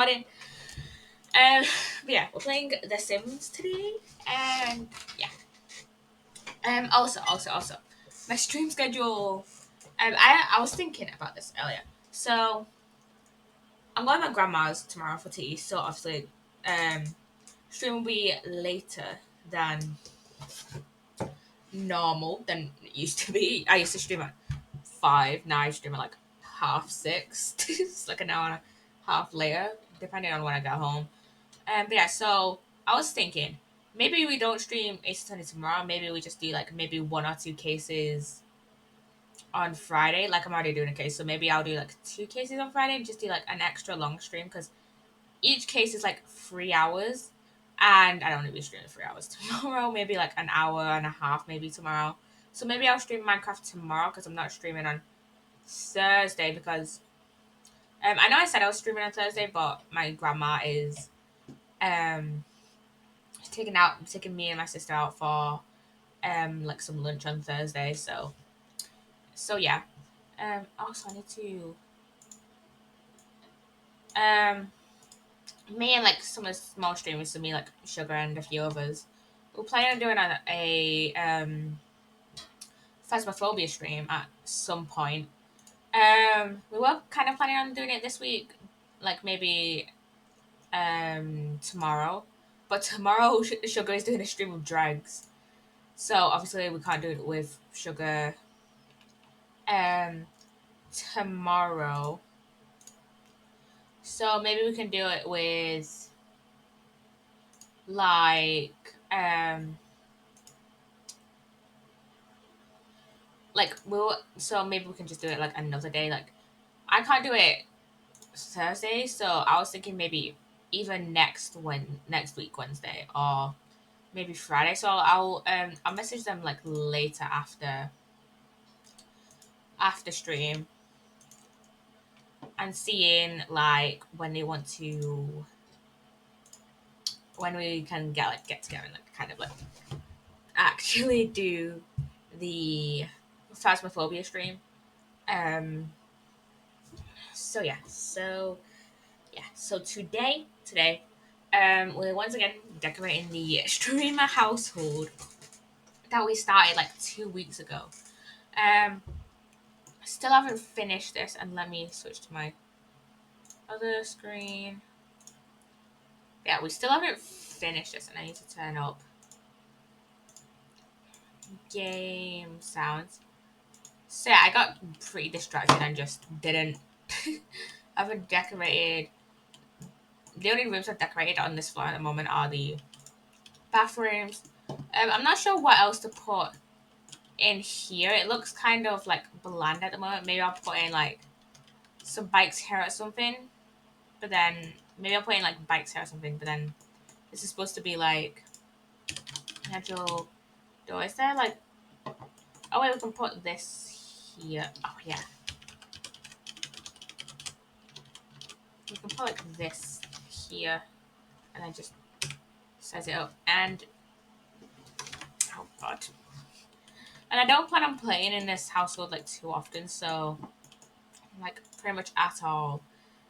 Pardon. But yeah, we're playing The Sims today, and yeah. Also, my stream schedule. I was thinking about this earlier. So I'm going to my grandma's tomorrow for tea. So obviously, um, stream will be later than normal than it used to be. I used to stream at 5. Now I stream at like 5:30. It's like an hour and a half later, depending on when I get home. But yeah, so I was thinking maybe we don't stream Ace Attorney tomorrow. Maybe we just do like maybe one or two cases on Friday. Like I'm already doing a case, so maybe I'll do like two cases on Friday and just do like an extra long stream because each case is like 3 hours, and I don't want to be streaming 3 hours tomorrow. Maybe like an hour and a half, maybe tomorrow. So maybe I'll stream Minecraft tomorrow because I'm not streaming on Thursday because I know I said I was streaming on Thursday, but my grandma is um taking me and my sister out for like some lunch on Thursday. So yeah. Also I need to um me and like some of the small streamers, so me like Sugar and a few others, we're planning on doing a phasmophobia stream at some point. We were kind of planning on doing it this week, like maybe tomorrow. But tomorrow Sugar is doing a stream of drags. So obviously we can't do it with Sugar um tomorrow. So maybe we can do it with like so maybe we can just do it like another day. Like I can't do it Thursday, so I was thinking maybe even next week Wednesday or maybe Friday. So I'll message them like later after stream and seeing like when they want to when we can get together and like kind of like actually do the phasmophobia stream. Um. So today, we're once again decorating the streamer household that we started like 2 weeks ago. Um. Still haven't finished this, and let me switch to my other screen. Yeah, we still haven't finished this, and I need to turn up game sounds. So yeah, I got pretty distracted and just didn't haven't decorated. The only rooms I've decorated on this floor at the moment are the bathrooms. I'm not sure what else to put in here. It looks kind of like bland at the moment. Maybe I'll put in like some bikes here or something. But then maybe I'll put in like bikes here or something. But then this is supposed to be like an actual door. Is there like? Oh wait, we can put this here. Oh yeah, we can put like this here, and then just size it up. And oh god. And I don't plan on playing in this household like too often, so like pretty much at all.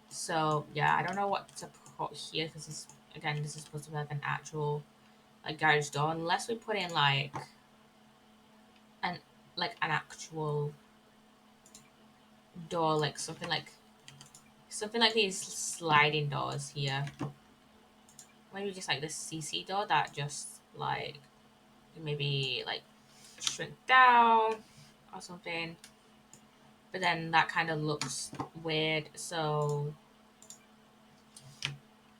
So yeah, I don't know what to put here because this is supposed to be like an actual like garage door, unless we put in an an actual door, like something like these sliding doors here. Maybe just like this CC door that just like maybe like shrink down or something. But then that kind of looks weird, so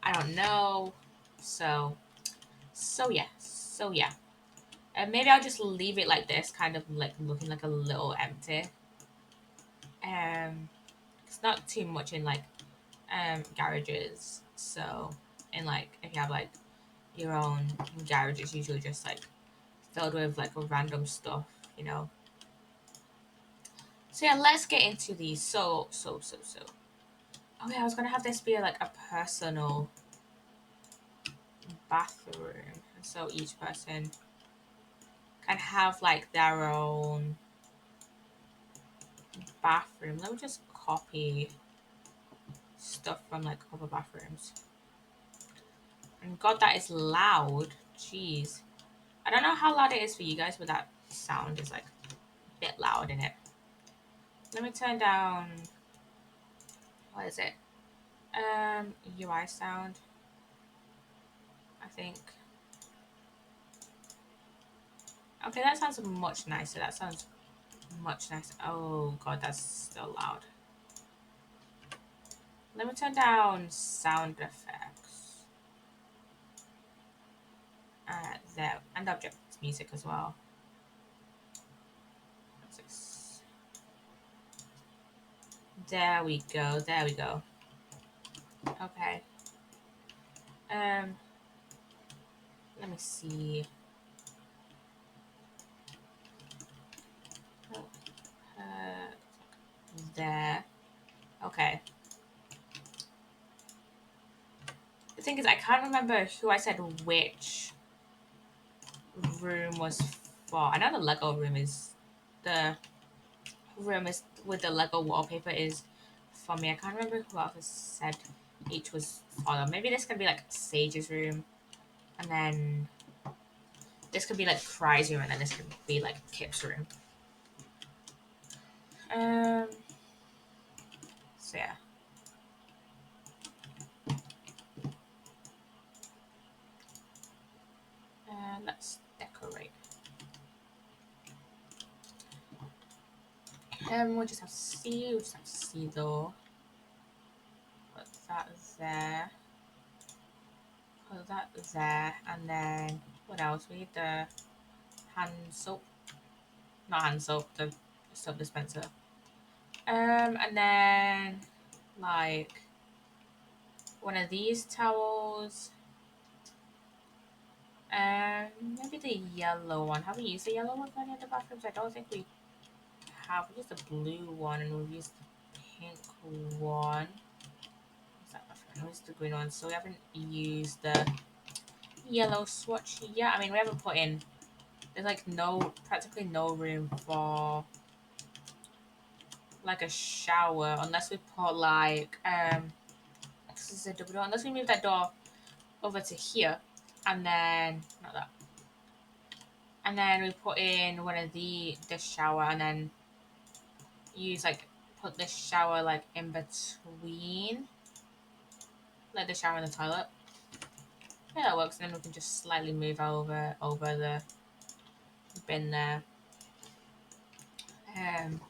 I don't know. So so yeah. And maybe I'll just leave it like this, kind of like looking like a little empty. It's not too much in like garages. So and like if you have like your own garage, it's usually just like filled with like random stuff, you know. So yeah, let's get into these. So. Oh yeah, I was gonna have this be like a personal bathroom, and so each person can have like their own bathroom. Let me just copy stuff from like other bathrooms. And God, that is loud. Jeez. I don't know how loud it is for you guys, but that sound is like a bit loud in it. Let me turn down. What is it? UI sound. I think. Okay, that sounds much nicer. That sounds much nicer. Oh God, that's still loud. Let me turn down sound effects. There, and object music as well. There we go. There we go. Okay. Um. Let me see. Oh, there. Okay. The thing is, I can't remember who I said which room was for. I know the Lego room is the room is with the Lego wallpaper is for me. I can't remember who else said each was for them. Maybe this could be like Sage's room, and then this could be like Cry's room, and then this could be like Kip's room. Um. So yeah. Let's decorate. We'll just have C. We'll just have C though. Put that there. Put that there, and then what else? We need the hand soap. Not hand soap. The soap dispenser. And then like one of these towels. Maybe the yellow one. Have we used the yellow one for any of the bathrooms? I don't think we have. We used the blue one, and we've used the pink one. What's that bathroom? We used the green one, so we haven't used the yellow swatch yet. I mean, we haven't put in. There's like practically no room for like a shower unless we put like this is a double door. Unless we move that door over to here, and then not that, and then we put in one of the shower, and then use like put the shower like in between, like the shower and the toilet. Yeah, that works. And then we can just slightly move over the bin there. Um.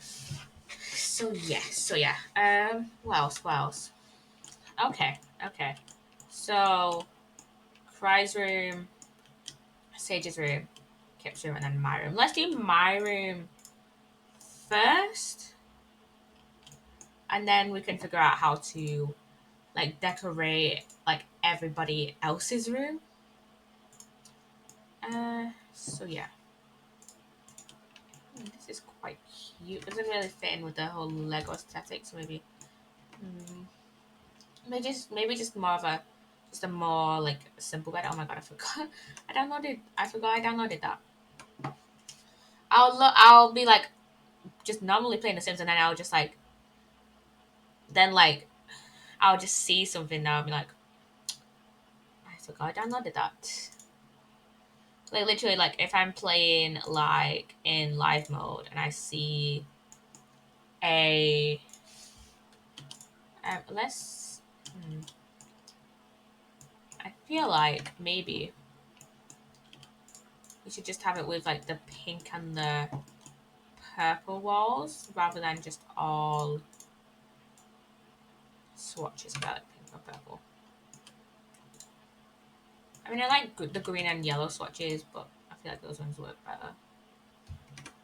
So yeah. What else? What else? Okay. Okay. So, Cry's room, Sage's room, Kip's room, and then my room. Let's do my room first, and then we can figure out how to like decorate like everybody else's room. So yeah. This is quite cute. Doesn't really fit in with the whole Lego aesthetic, so maybe, maybe just more of a, just a more like simple bed. Oh my god, I forgot. I forgot I downloaded that. I'll be like just normally playing The Sims, and then I'll just like then like I'll just see something now and be like, I forgot I downloaded that. Like literally, like if I'm playing like in live mode and I see a let's I feel like maybe we should just have it with like the pink and the purple walls rather than just all swatches about like pink and purple. I mean, I like the green and yellow swatches, but I feel like those ones work better.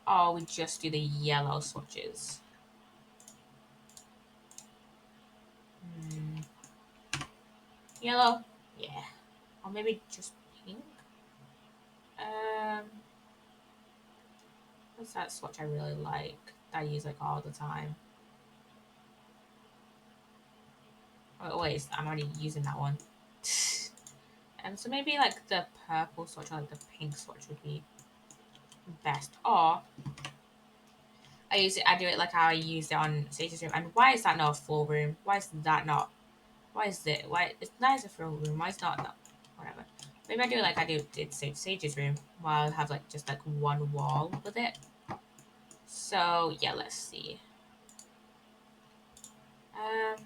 Or we just do the yellow swatches. Yellow? Yeah. Or maybe just pink? Um, what's that swatch I really like that I use like all the time? Oh, wait, I'm already using that one. So maybe like the purple swatch or like the pink swatch would be best. Or I do it like how I used it on Sage's room. And why is that not a full room? Why is that not? Why is it? Why it's nice a full room? Why is not that? Whatever. Maybe I do it like I did Sage's room, while I have like just like one wall with it. So yeah, let's see. Um,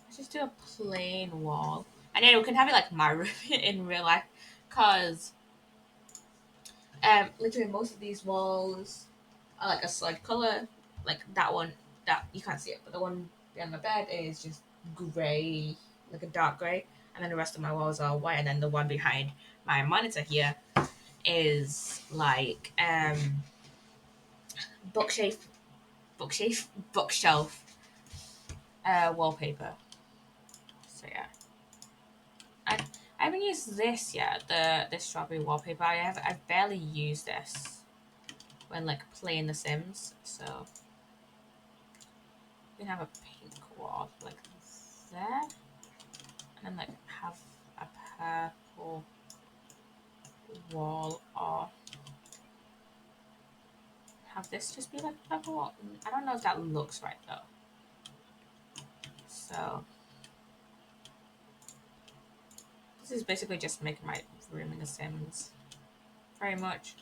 let's just do a plain wall, and then we can have it like my room in real life, cause literally most of these walls are like a solid color. Like that one, that you can't see it, but the one behind my bed is just grey, like a dark grey, and then the rest of my walls are white, and then the one behind my monitor here is like bookshelf, bookshelf wallpaper. So yeah, I I haven't used this yet. The strawberry wallpaper. I've barely used this when like playing The Sims. So we can have a pink wall like there, and then like have a purple wall, or have this just be like purple wall. I don't know if that looks right though. So this is basically just making my room in The Sims. Very much.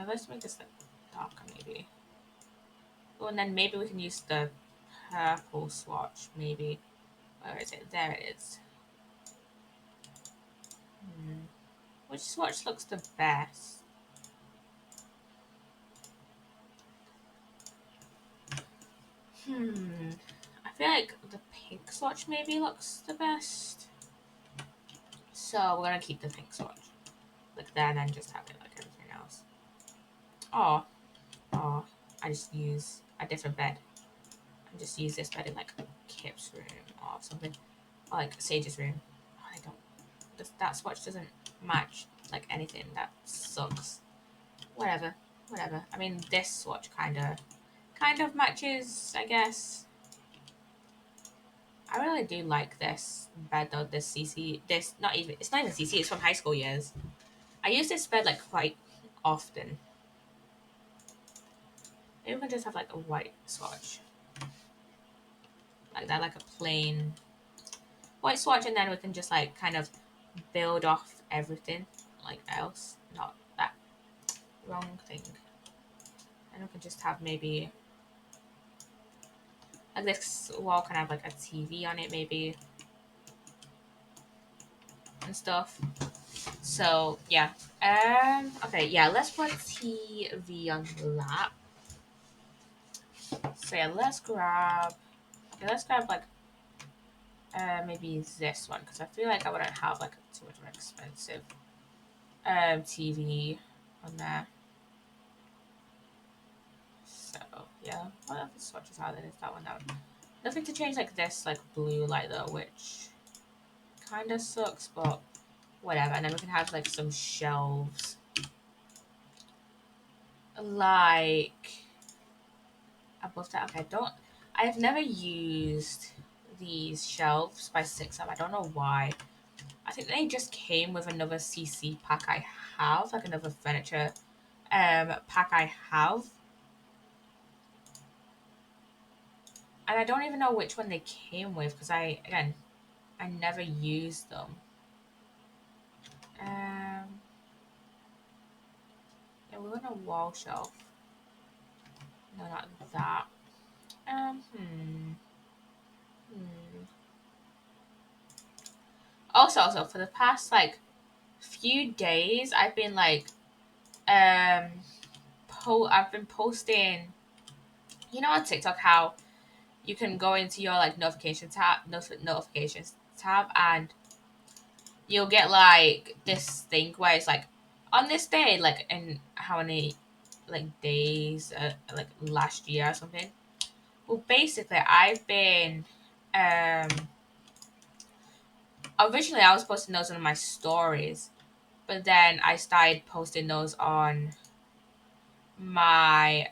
Let's make this like darker maybe. Oh, and then maybe we can use the purple swatch maybe. Where is it? There it is. Which swatch looks the best? I feel like the pink swatch maybe looks the best. So we're gonna keep the pink swatch like that, and then just have it like everything else. Oh, oh, I just use a different bed. I just use this bed in like Kip's room or something, or like Sage's room. Oh, I don't. That swatch doesn't match like anything. That sucks. Whatever, whatever. I mean, this swatch kind of matches, I guess. I really do like this bed though. This CC, this not even. It's not even CC. It's from high school years. I use this bed like quite often. Maybe we can just have like a white swatch, like that, like a plain white swatch, and then we can just like kind of build off everything like else. Not that wrong thing. And we can just have maybe like this wall can have like a TV on it maybe and stuff. So yeah. Okay, yeah, let's put TV on that. So yeah, let's grab like maybe this one, because I feel like I wouldn't have like too much of an expensive TV on there. So yeah, what other swatches are there? Is that one out? Nothing to change like this like blue light though, which kind of sucks, but whatever. And then we can have like some shelves, like above that. Okay, I've never used these shelves by 6 I don't know why. I think they just came with another CC pack I have, like another furniture pack I have. And I don't even know which one they came with, because I never used them. Um yeah, we want a wall shelf. No, not that. Um hmm. Hmm. Also for the past like few days I've been like um I've been posting, on TikTok, how you can go into your like notifications tab, and you'll get like this thing where it's like on this day, like in how many like days, like last year or something. Well, basically, I've been um originally I was posting those on my stories, but then I started posting those on my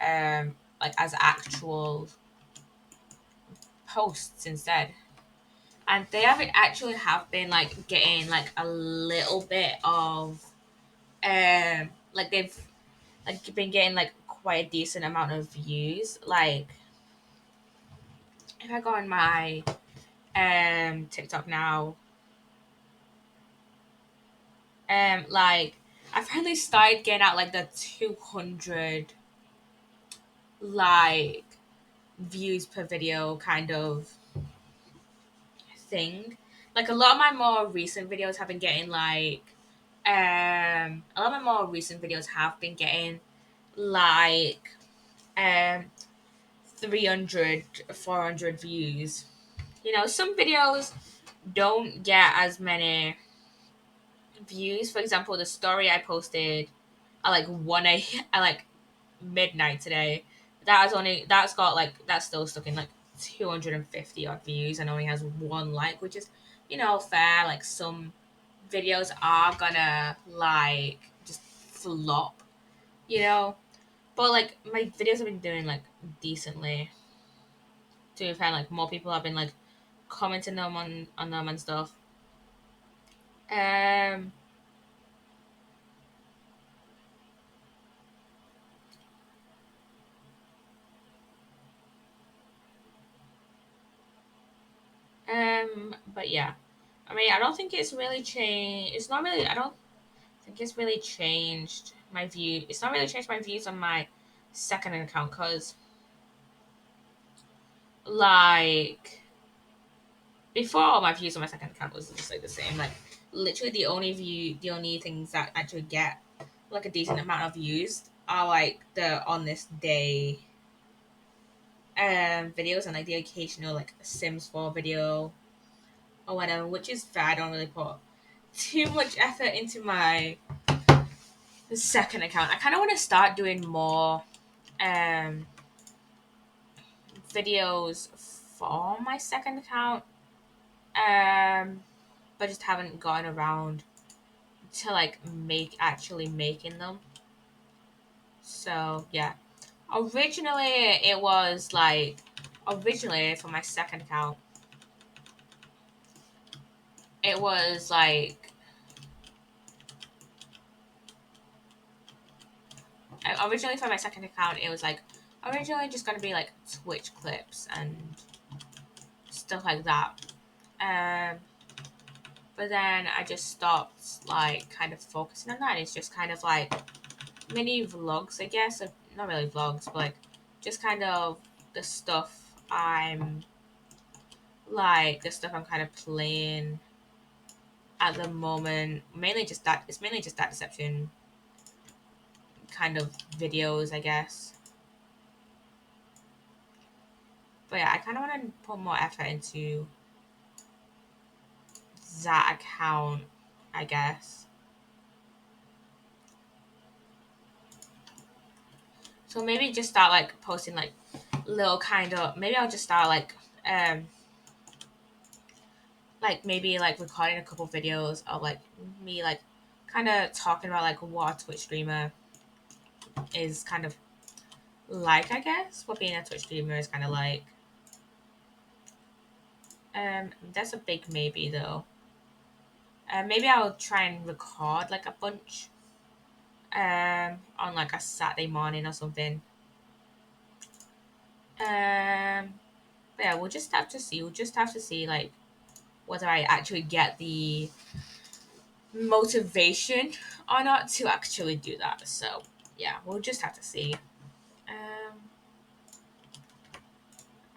like as actual posts instead. And they haven't actually have been like getting like a little bit of like they've like been getting like quite a decent amount of views. Like if I go on my TikTok now, like I finally started getting out like the 200 like views per video kind of thing. Like a lot of my more recent videos have been getting like a lot of my more recent videos have been getting like um 300, 400 views. You know, some videos don't get as many views. For example, the story I posted at like 1 a at like midnight today, that's got like that's still stuck in like 250 odd views and only has one like, which is, you know, fair. Like some videos are gonna like just flop, you know. But like my videos have been doing like decently. To be fair, like more people have been like commenting them on them and stuff. Um but yeah. I mean, I don't think it's really changed. It's not really. I don't think it's really changed my view. It's not really changed my views on my second account because, like, before all my views on my second account was just like the same. Like, literally, the only things that actually get like a decent amount of views are like the on this day videos and like the occasional like Sims 4 video or whatever, which is fair. I don't really put too much effort into my second account. I kind of want to start doing more um videos for my second account, but just haven't gotten around to like actually making them. So yeah, originally it was like originally for my second account, it was like originally for my second account it was like originally just gonna be like Twitch clips and stuff like that. Um, but then I just stopped like kind of focusing on that. It's just kind of like mini vlogs, I guess. Not really vlogs, but like just kind of the stuff I'm the stuff I'm kind of playing at the moment. Mainly just that. It's mainly just that deception kind of videos, I guess. But yeah, I kind of want to put more effort into that account, I guess. So maybe just start like posting like little kind of. Maybe I'll just start um like maybe like recording a couple videos of like me like kind of talking about like what a Twitch streamer is kind of like, I guess what being a Twitch streamer is kind of like. That's a big maybe though. Maybe I'll try and record like a bunch on like a Saturday morning or something. But yeah, we'll just have to see. We'll just have to see like whether I actually get the motivation or not to actually do that. So yeah, we'll just have to see. I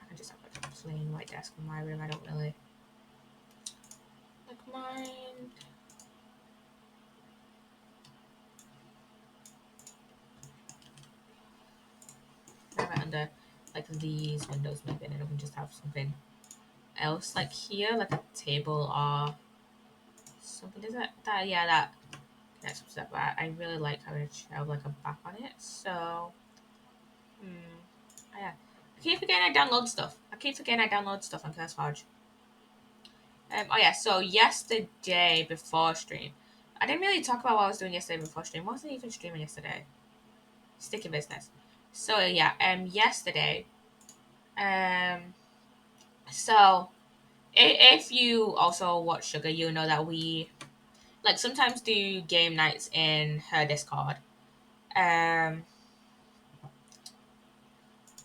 can just have like a plain white desk in my room. I don't really like mine. Have it under like these windows maybe, and then we can just have something else like here, like a table or something. Does that yeah that that's upset, but I really like having a chair with like a back on it. So yeah. I keep forgetting I download stuff. On Curse Forge. Oh yeah, so yesterday before stream, I didn't really talk about what I was doing yesterday before stream. I wasn't even streaming yesterday. Sticky business. So yeah, yesterday, um, so if you also watch Sugar, you know that we like sometimes do game nights in her Discord. Um,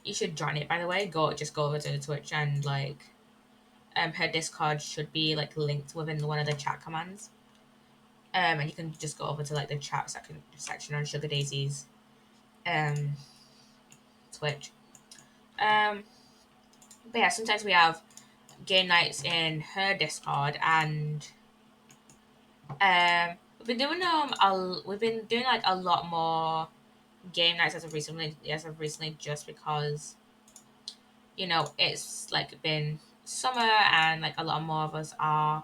you should join it, by the way. Go over to the Twitch and like her Discord should be like linked within one of the chat commands. And you can just go over to like the chat section on Sugar Daisy's um Twitch. Um, but yeah, sometimes we have game nights in her Discord, and we've been doing like a lot more game nights as of recently, just because it's like been summer, and like a lot more of us are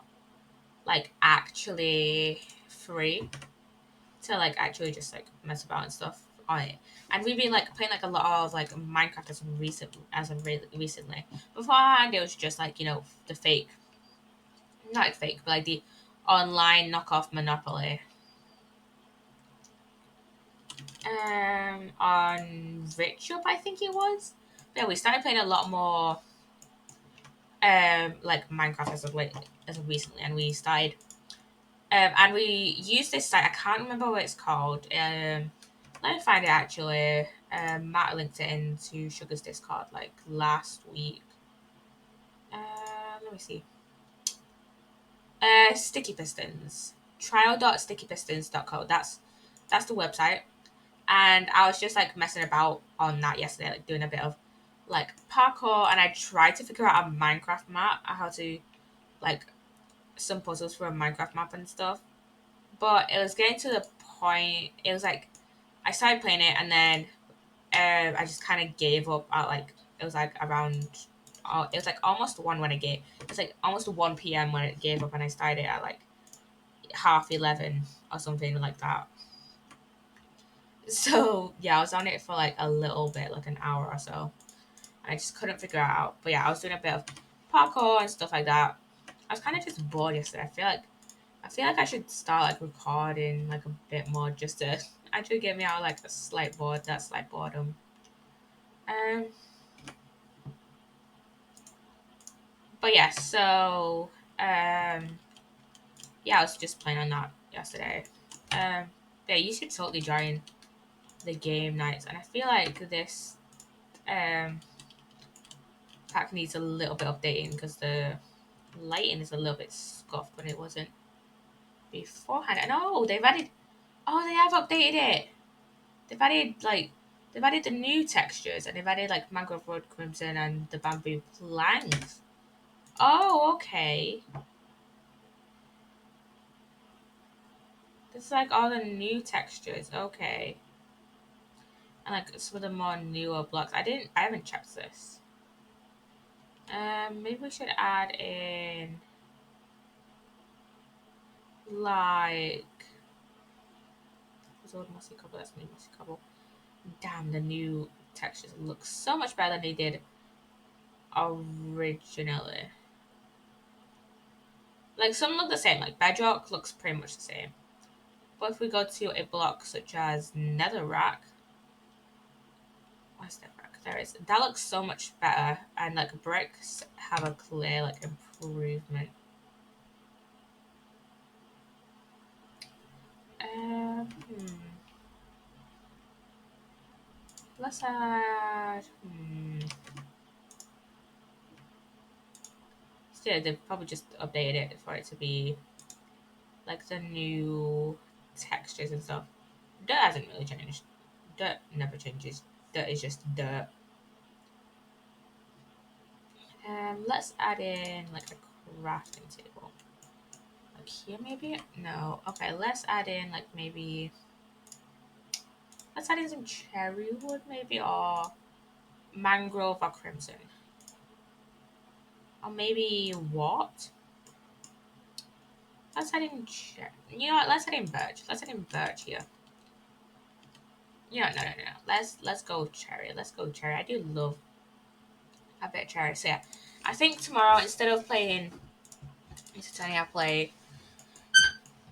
like actually free to like actually just like mess about and stuff on it. And we've been like playing like a lot of like Minecraft recently. Beforehand, it was just like the fake, not like fake, but like the online knockoff Monopoly. On Richup, I think it was. But yeah, we started playing a lot more like Minecraft as of recently, and we started and we used this site. I can't remember what it's called. Let me find it actually. Matt linked it into Sugar's Discord like last week. Let me see. Sticky Pistons. Trial.stickypistons.co. That's the website. And I was just like messing about on that yesterday, like doing a bit of like parkour, and I tried to figure out a Minecraft map, how to like some puzzles for a Minecraft map and stuff. But it was getting to the point. It was like I started playing it, and then I just kind of gave up at like it was like around. It was like almost one when I gave. It's like almost 1 p.m. when it gave up, and I started at like 11:30 or something like that. So yeah, I was on it for like a little bit, like an hour or so. And I just couldn't figure it out. But yeah, I was doing a bit of parkour and stuff like that. I was kind of just bored yesterday. I feel like I should start like recording like a bit more, just to actually get me out of, like that slight boredom. Um, but yeah, so yeah, I was just playing on that yesterday. Um, yeah, you should totally join the game nights, and I feel like this um pack needs a little bit updating because the lighting is a little bit scuffed when it wasn't beforehand. And they have updated it. They've added like they've added the new textures, and they've added like mangrove road crimson and the bamboo planks. Oh, okay. This is like all the new textures. Okay. And like some of the more newer blocks. I haven't checked this. Maybe we should add in like this old mossy cobble. That's new mossy cobble. Damn, the new textures look so much better than they did originally. Like some look the same. Like bedrock looks pretty much the same. But if we go to a block such as netherrack, where's netherrack? There it is. That looks so much better, and like bricks have a clear like improvement. Hmm. Let's add. Still, they've probably just updated it for it to be like the new textures and stuff. Dirt hasn't really changed. Dirt never changes. Dirt is just dirt. Let's add in like a crafting table. Like here maybe? No. Okay, let's add in like maybe let's add in some cherry wood maybe, or mangrove or crimson. Or maybe what? Let's add in you know what, let's add in birch. Let's add in birch here. No. Let's go cherry. Let's go cherry. I do love a bit of cherry. So yeah. I think tomorrow instead of playing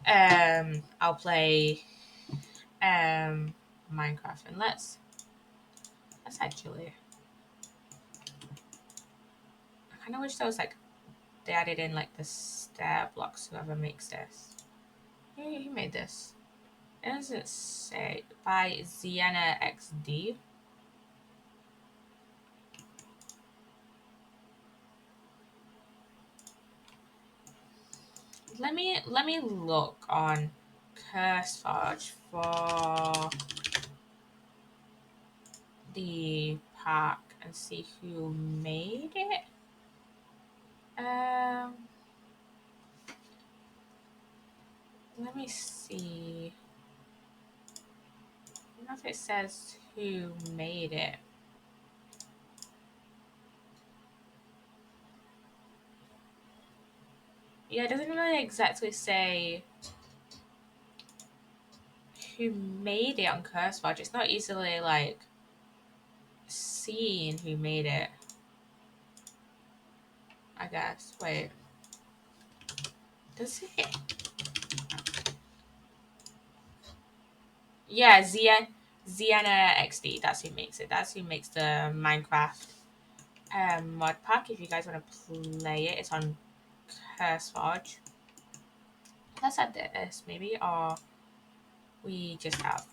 I'll play Minecraft, and let's actually I kinda wish there was like they added in like the stair blocks, whoever makes this. Who made this? It doesn't say. By Ziena XD. Let me look on CurseForge for the pack and see who made it. Let me see. I don't know if it says who made it. Yeah, it doesn't really exactly say who made it on CurseForge. It's not easily like seen who made it. I guess. Wait. Does it? Yeah, Ziena XD. That's who makes it. That's who makes the Minecraft mod pack. If you guys want to play it, it's on CurseForge. Let's add this maybe, or we just have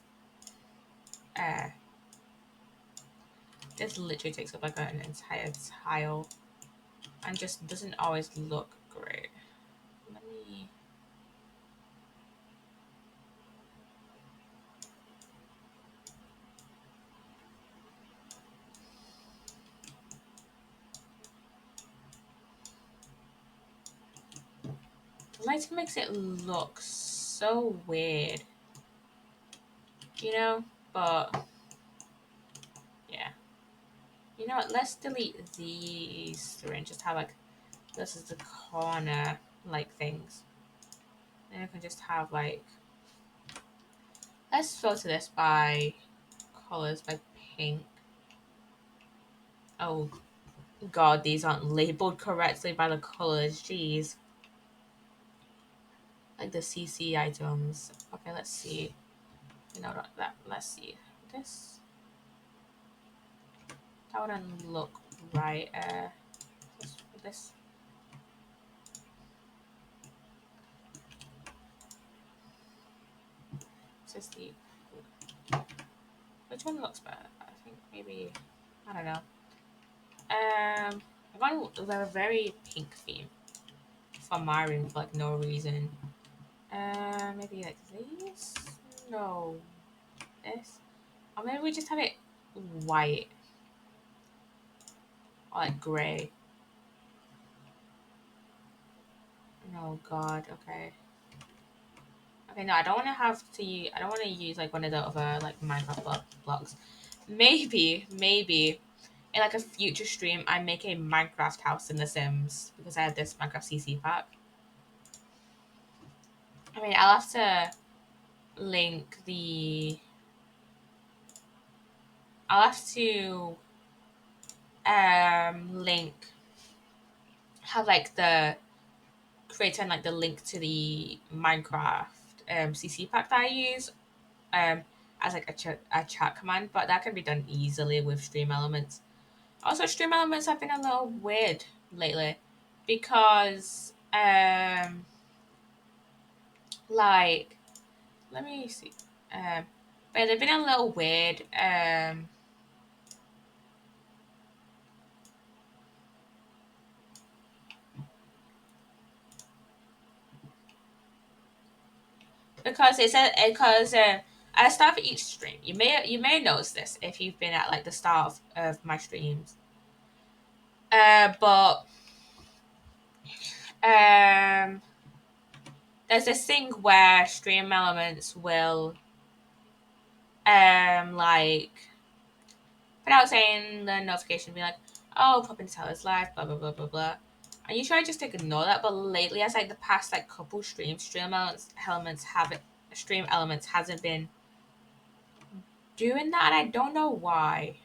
this literally takes up like an entire tile and just doesn't always look great. Let me. The lighting makes it look so weird, you know? But yeah. You know what? Let's delete these three and just have like this is the corner like things. Then I can just have like, let's filter this by colors, by pink. Oh god, these aren't labeled correctly by the colors. Jeez. Like the CC items. Okay, let's see. You know that. Let's see. This. That wouldn't look right. This. This is the. Which one looks better? I think maybe. I don't know. I've gone with a very pink theme for my room for like no reason. Maybe like these? No. This? Or maybe we just have it white. Or like grey. No, God, okay. Okay, no, I don't want to have to use, I don't want to use like one of the other like Minecraft blocks. Maybe, in like a future stream, I make a Minecraft house in The Sims because I have this Minecraft CC pack. I mean, I'll have to link the. I'll have to link have like the creating like the link to the Minecraft CC pack that I use um as like a chat command, but that can be done easily with Stream Elements. Also, Stream Elements have been a little weird lately because like let me see but they've been a little weird because it's a because at the start of each stream, you may notice this if you've been at like the start of my streams. But there's this thing where Stream Elements will like put out saying the notification be like, oh, Pop and Tell is live, blah blah blah blah blah. And you try just to ignore that, but lately, as like the past like couple streams, Stream Elements hasn't been doing that, and I don't know why.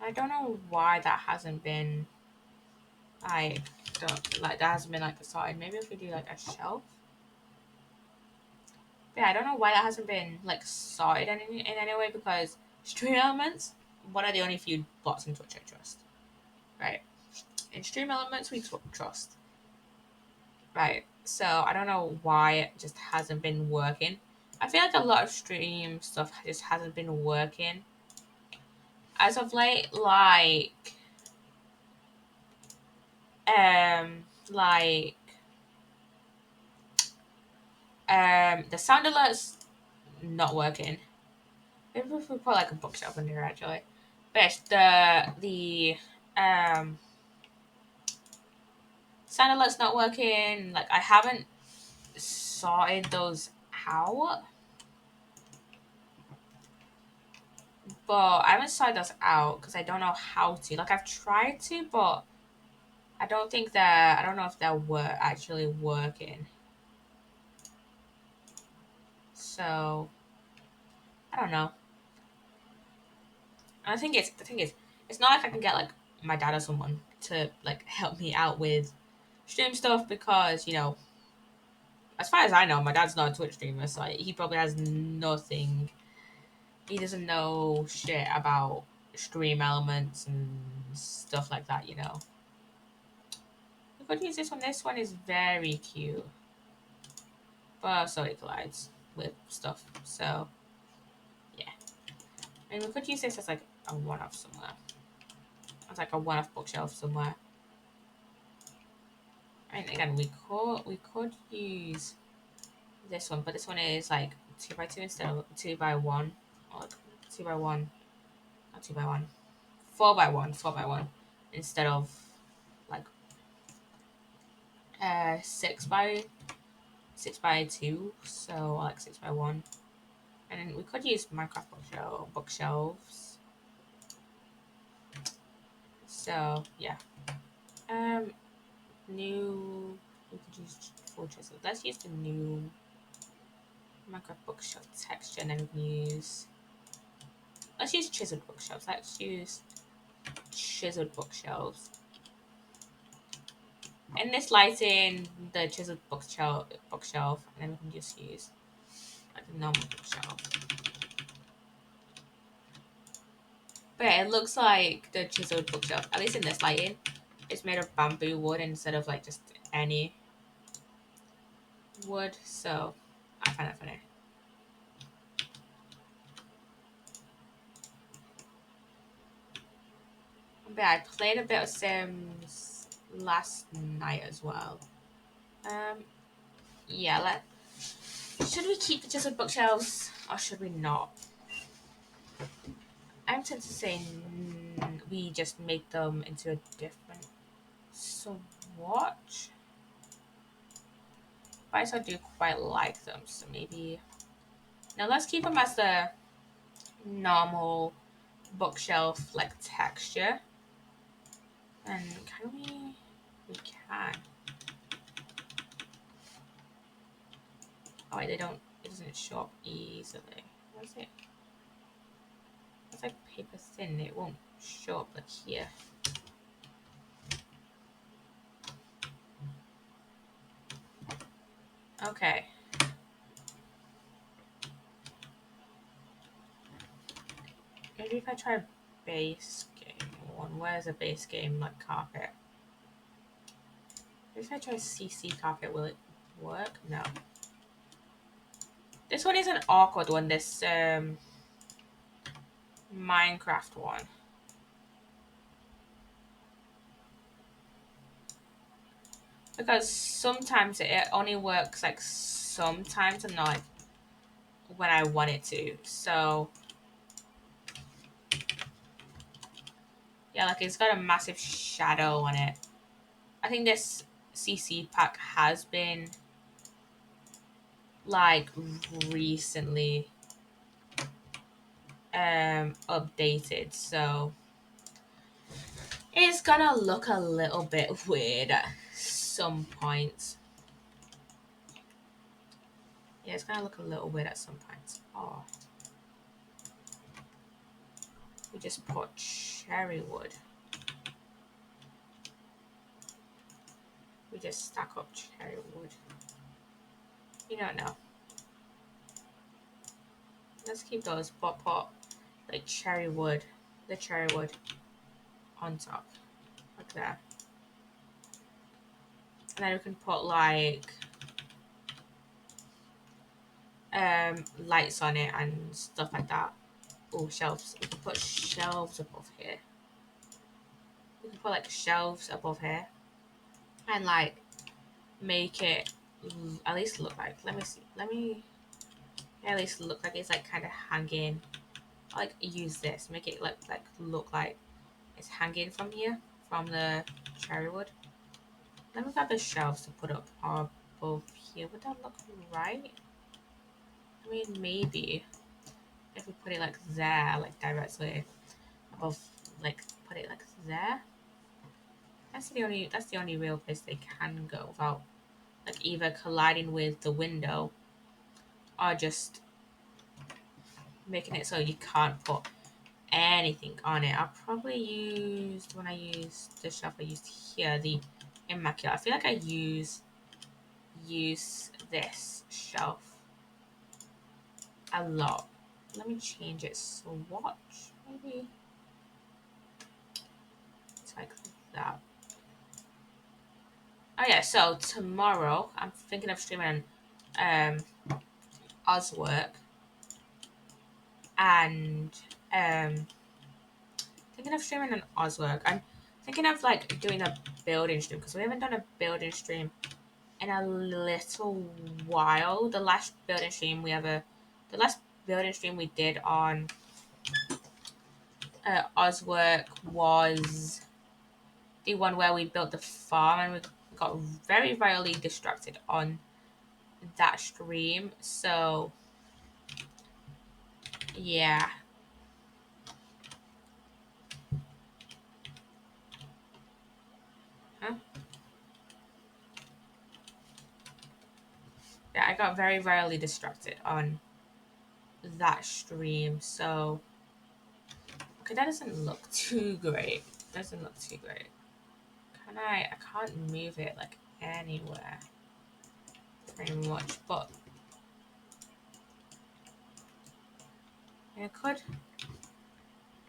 I don't know why that hasn't been like that hasn't been like sorted. Maybe if we do like a shelf. But yeah, I don't know why that hasn't been like sorted in any way because Stream Elements, one of the only few bots in Twitch I trust. Right. In Stream Elements we trust. Right. So I don't know why it just hasn't been working. I feel like a lot of stream stuff just hasn't been working as of late. Um, like the sound alerts not working. Maybe if we put like a bookshelf in here actually. But yes, the sound alerts not working. Like I haven't sorted those out. But I haven't sorted those out because I don't know how to. Like I've tried to, but I don't know if they're actually working. So I don't know. And the thing is, it's not like I can get like my dad or someone to like help me out with stream stuff because as far as I know, my dad's not a Twitch streamer, so he probably has nothing. He doesn't know shit about stream elements and stuff like that. We could use this one. This one is very cute, but so it collides with stuff. So yeah, and we could use this as like a one-off somewhere. As like a one-off bookshelf somewhere. And again, we could use this one, but this one is like 2x2 instead of 2x1, or like 2x1, not 2x1, 4x1 instead of like 6x2, so like 6x1. And then we could use Minecraft bookshelves. So yeah, um, new. We could use fortress. Let's use the new Minecraft bookshelf texture, and then we can use. Let's use chiseled bookshelves. Let's use chiseled bookshelves. In this lighting, the chiseled bookshelf, and then we can just use like a normal bookshelf. But yeah, it looks like the chiseled bookshelf, at least in this lighting, is made of bamboo wood instead of like just any wood. So I find that funny. But yeah, I played a bit of Sims last night as well. Yeah, should we keep the chiseled bookshelves or should we not? I'm tempted to say we just make them into a different swatch. But I also do quite like them, so maybe. Now let's keep them as the normal bookshelf like texture. And can we? We can. Oh wait, they don't. It doesn't show up easily. What's it? It's like paper thin. It won't show up like here. Okay. Maybe if I try base game one. Where's a base game like carpet? Maybe if I try CC carpet, will it work? No. This one is an awkward one. This Minecraft one. Because sometimes it only works like sometimes and not like when I want it to. So yeah, like it's got a massive shadow on it. I think this CC pack has been like recently updated, so it's gonna look a little bit weird at some points. Yeah, it's gonna look a little weird at some points. Oh, we just put cherry wood. We just stack up cherry wood. You don't know. Let's keep those, but put like cherry wood, the cherry wood on top, like that. And then we can put like lights on it and stuff like that. Oh, shelves. We can put shelves above here. We can put like shelves above here. And like make it at least look like, let me see. Let me at least look like it's like kind of hanging. Like use this, make it look like it's hanging from here, from the cherry wood. Let me grab the shelves to put up above here. Would that look right? I mean, maybe if we put it like there, like directly above, like put it like there. That's the only real place they can go without like either colliding with the window or just making it so you can't put anything on it. I'll probably use, when I used the shelf I used here, the Immaculate. I feel like I use this shelf a lot. Let me change it. So watch, maybe it's like that. Oh yeah, so tomorrow I'm thinking of streaming Ozwork and thinking of streaming an Ozwork. I'm thinking of like doing a building stream because we haven't done a building stream in a little while. The last building stream we did on Ozwork was the one where we built the farm, and we got very rarely distracted on that stream. So yeah. Huh? Yeah, I got very rarely distracted on that stream. So okay, that doesn't look too great. Doesn't look too great. Can I can't move it like anywhere pretty much, but I could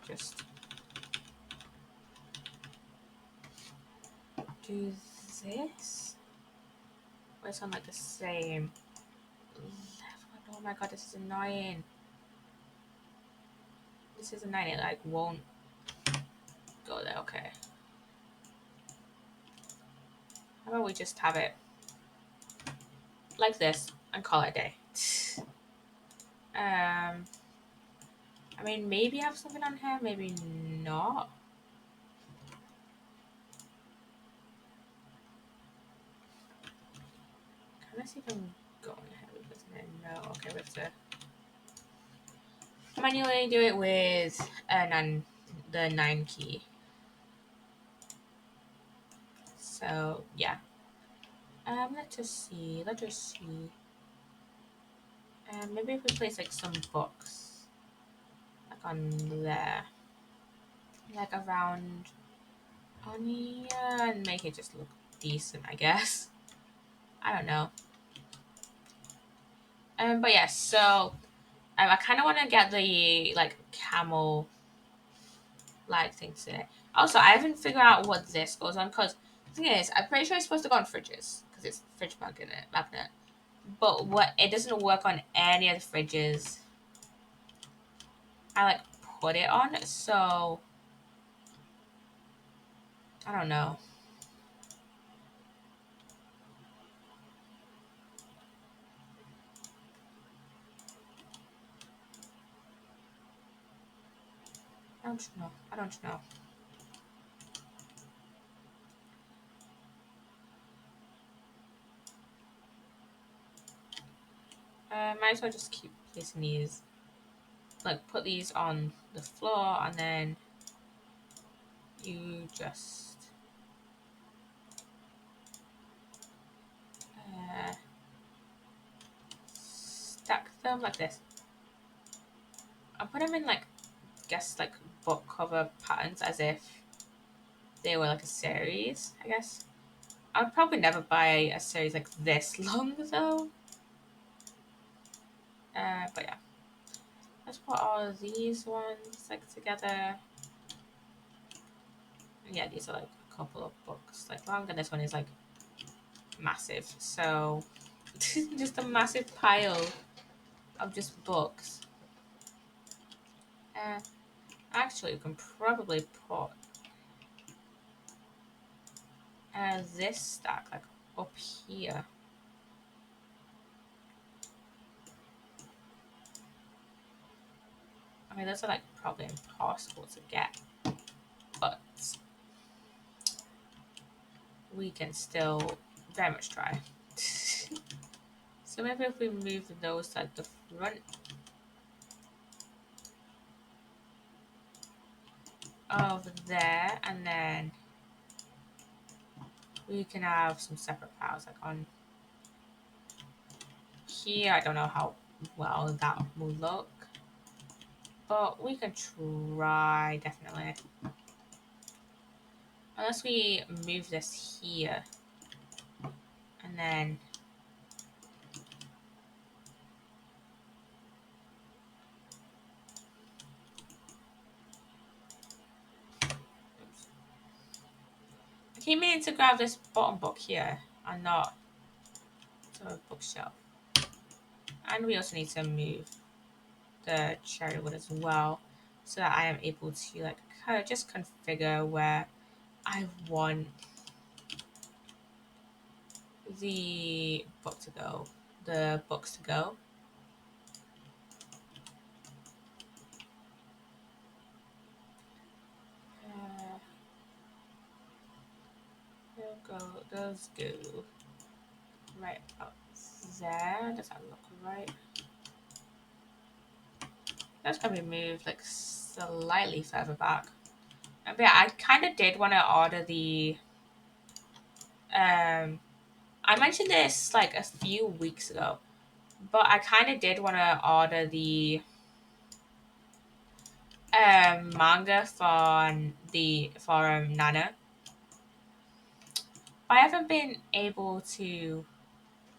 just do this. Or it's on like the same level. Oh my god, this is annoying. This is annoying. It like won't go there. Okay. How about we just have it like this and call it a day? I mean, maybe have something on here, maybe not. Can I see if I'm going ahead with this? No. Okay, we have to manually do it with the 9 key. So yeah. Let us see. Maybe if we place like some books like on there, like around on here, and make it just look decent, I guess. I don't know. But yeah, so I kind of want to get the like camel like thing today. Also, I haven't figured out what this goes on because the thing is, I'm pretty sure it's supposed to go on fridges because it's fridge magnet. But what it doesn't work on any of the fridges I like put it on, so I don't know. I don't know. Might as well just keep placing these. Like put these on the floor and then you just stack them like this. I put them in like like book cover patterns as if they were like a series, I guess. I would probably never buy a series like this long though. But yeah. Let's put all of these ones like together. Yeah, these are like a couple of books. Like longer. This one is like massive. So just a massive pile of just books. Uh, Actually, we can probably put this stack like up here. I mean, those are like probably impossible to get, but we can still very much try. So maybe if we move those at the front of there, and then we can have some separate piles like on here. I don't know how well that will look, but we can try definitely. Unless we move this here, and then I keep meaning to grab this bottom book here and not the bookshelf. And we also need to move the cherry wood as well, so that I am able to like kind of just configure where I want the book to go, the books to go. Those go right up there. Does that look right? That's gonna be moved like slightly further back. But yeah, I kind of did want to order the I mentioned this like a few weeks ago, but I kind of did want to order the manga for Nana. But I haven't been able to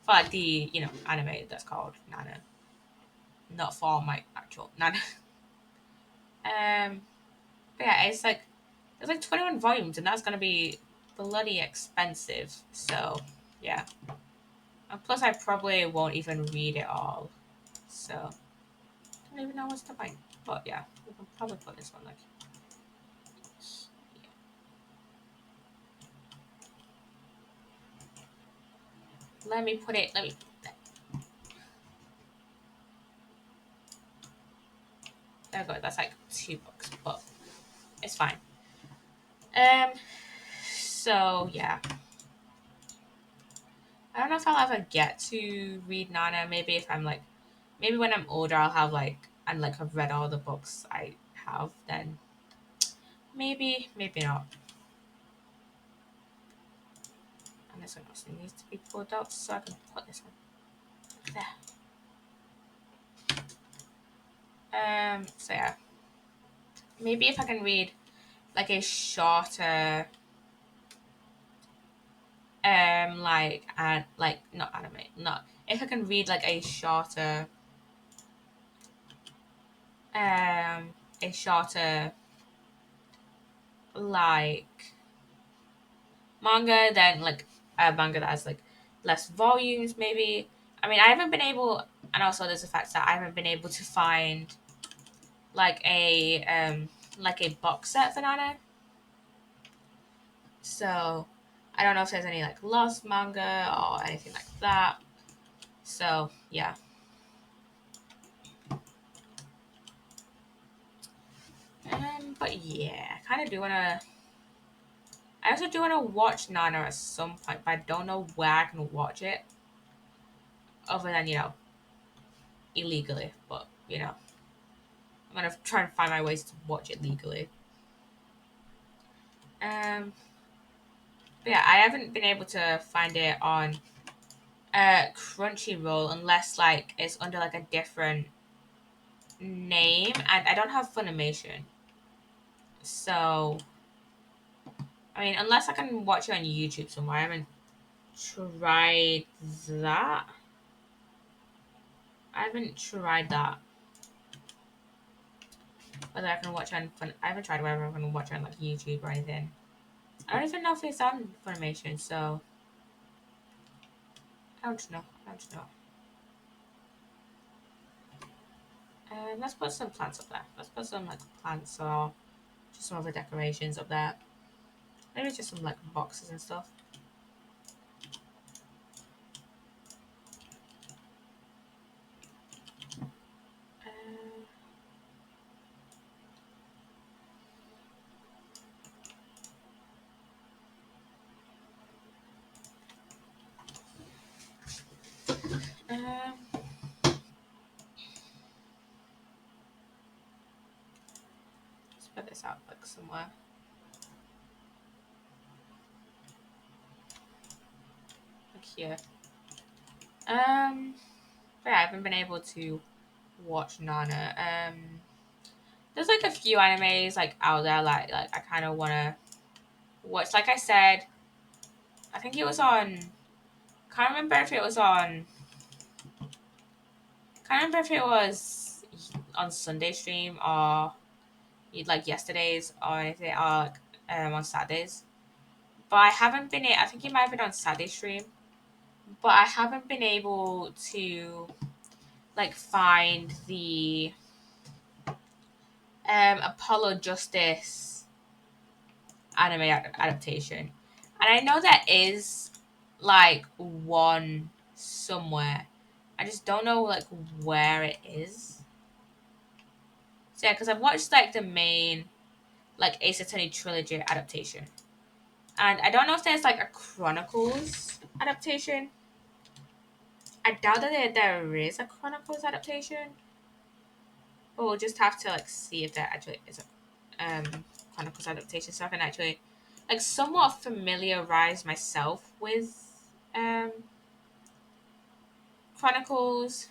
for like the anime that's called Nana, not for my actual Nana. But yeah, it's like 21 volumes, and that's gonna be bloody expensive. So yeah, and plus I probably won't even read it all. So I don't even know what's the point. But yeah, we can probably put this one like here. Let me put it. There we go. That's like 2 books, but it's fine. Um. So yeah, I don't know if I'll ever get to read Nana. Maybe if I'm like, maybe when I'm older, I'll have like I've read all the books I have. Then maybe not. And this one also needs to be pulled out so I can put this one there. So yeah, maybe if I can read like a shorter like not anime, not if I can read like um a shorter like manga, then like a manga that has like less volumes maybe. I mean, I haven't been able, and also there's the fact that I haven't been able to find like a box set for Nana. So I don't know if there's any like lost manga or anything like that. So yeah. But yeah, I kind of do wanna. I also do wanna watch Nana at some point, but I don't know where I can watch it, other than illegally. But I'm gonna try and find my ways to watch it legally. Um, but yeah, I haven't been able to find it on Crunchyroll unless like it's under like a different name, and I don't have Funimation. So I mean, unless I can watch it on YouTube somewhere, I haven't tried that. I haven't tried that. Whether I can watch on I haven't tried whether I can watch on like YouTube or anything. I don't even know if it's on Funimation. So I don't know. I don't know. Let's put some plants up there. Let's put some like plants or just some other decorations up there. Maybe just some like boxes and stuff. Uh, um, let's put this out like somewhere. Like here. But yeah, I haven't been able to watch Nana. There's like a few animes like out there like I kind of wanna watch. Like I said, I think it was on. Can't remember if it was on. Can't remember if it was on Sunday stream or like yesterday's or anything or like, on Saturdays. But I haven't been. I think it might have been on Saturday stream. But I haven't been able to like find the Apollo Justice anime adaptation. And I know there is like one somewhere. I just don't know like where it is. So yeah, because I've watched like the main like Ace Attorney trilogy adaptation, and I don't know if there's like a Chronicles adaptation. I doubt that there is a Chronicles adaptation, but we'll just have to like see if there actually is a Chronicles adaptation, so I can actually like somewhat familiarize myself with um Chronicles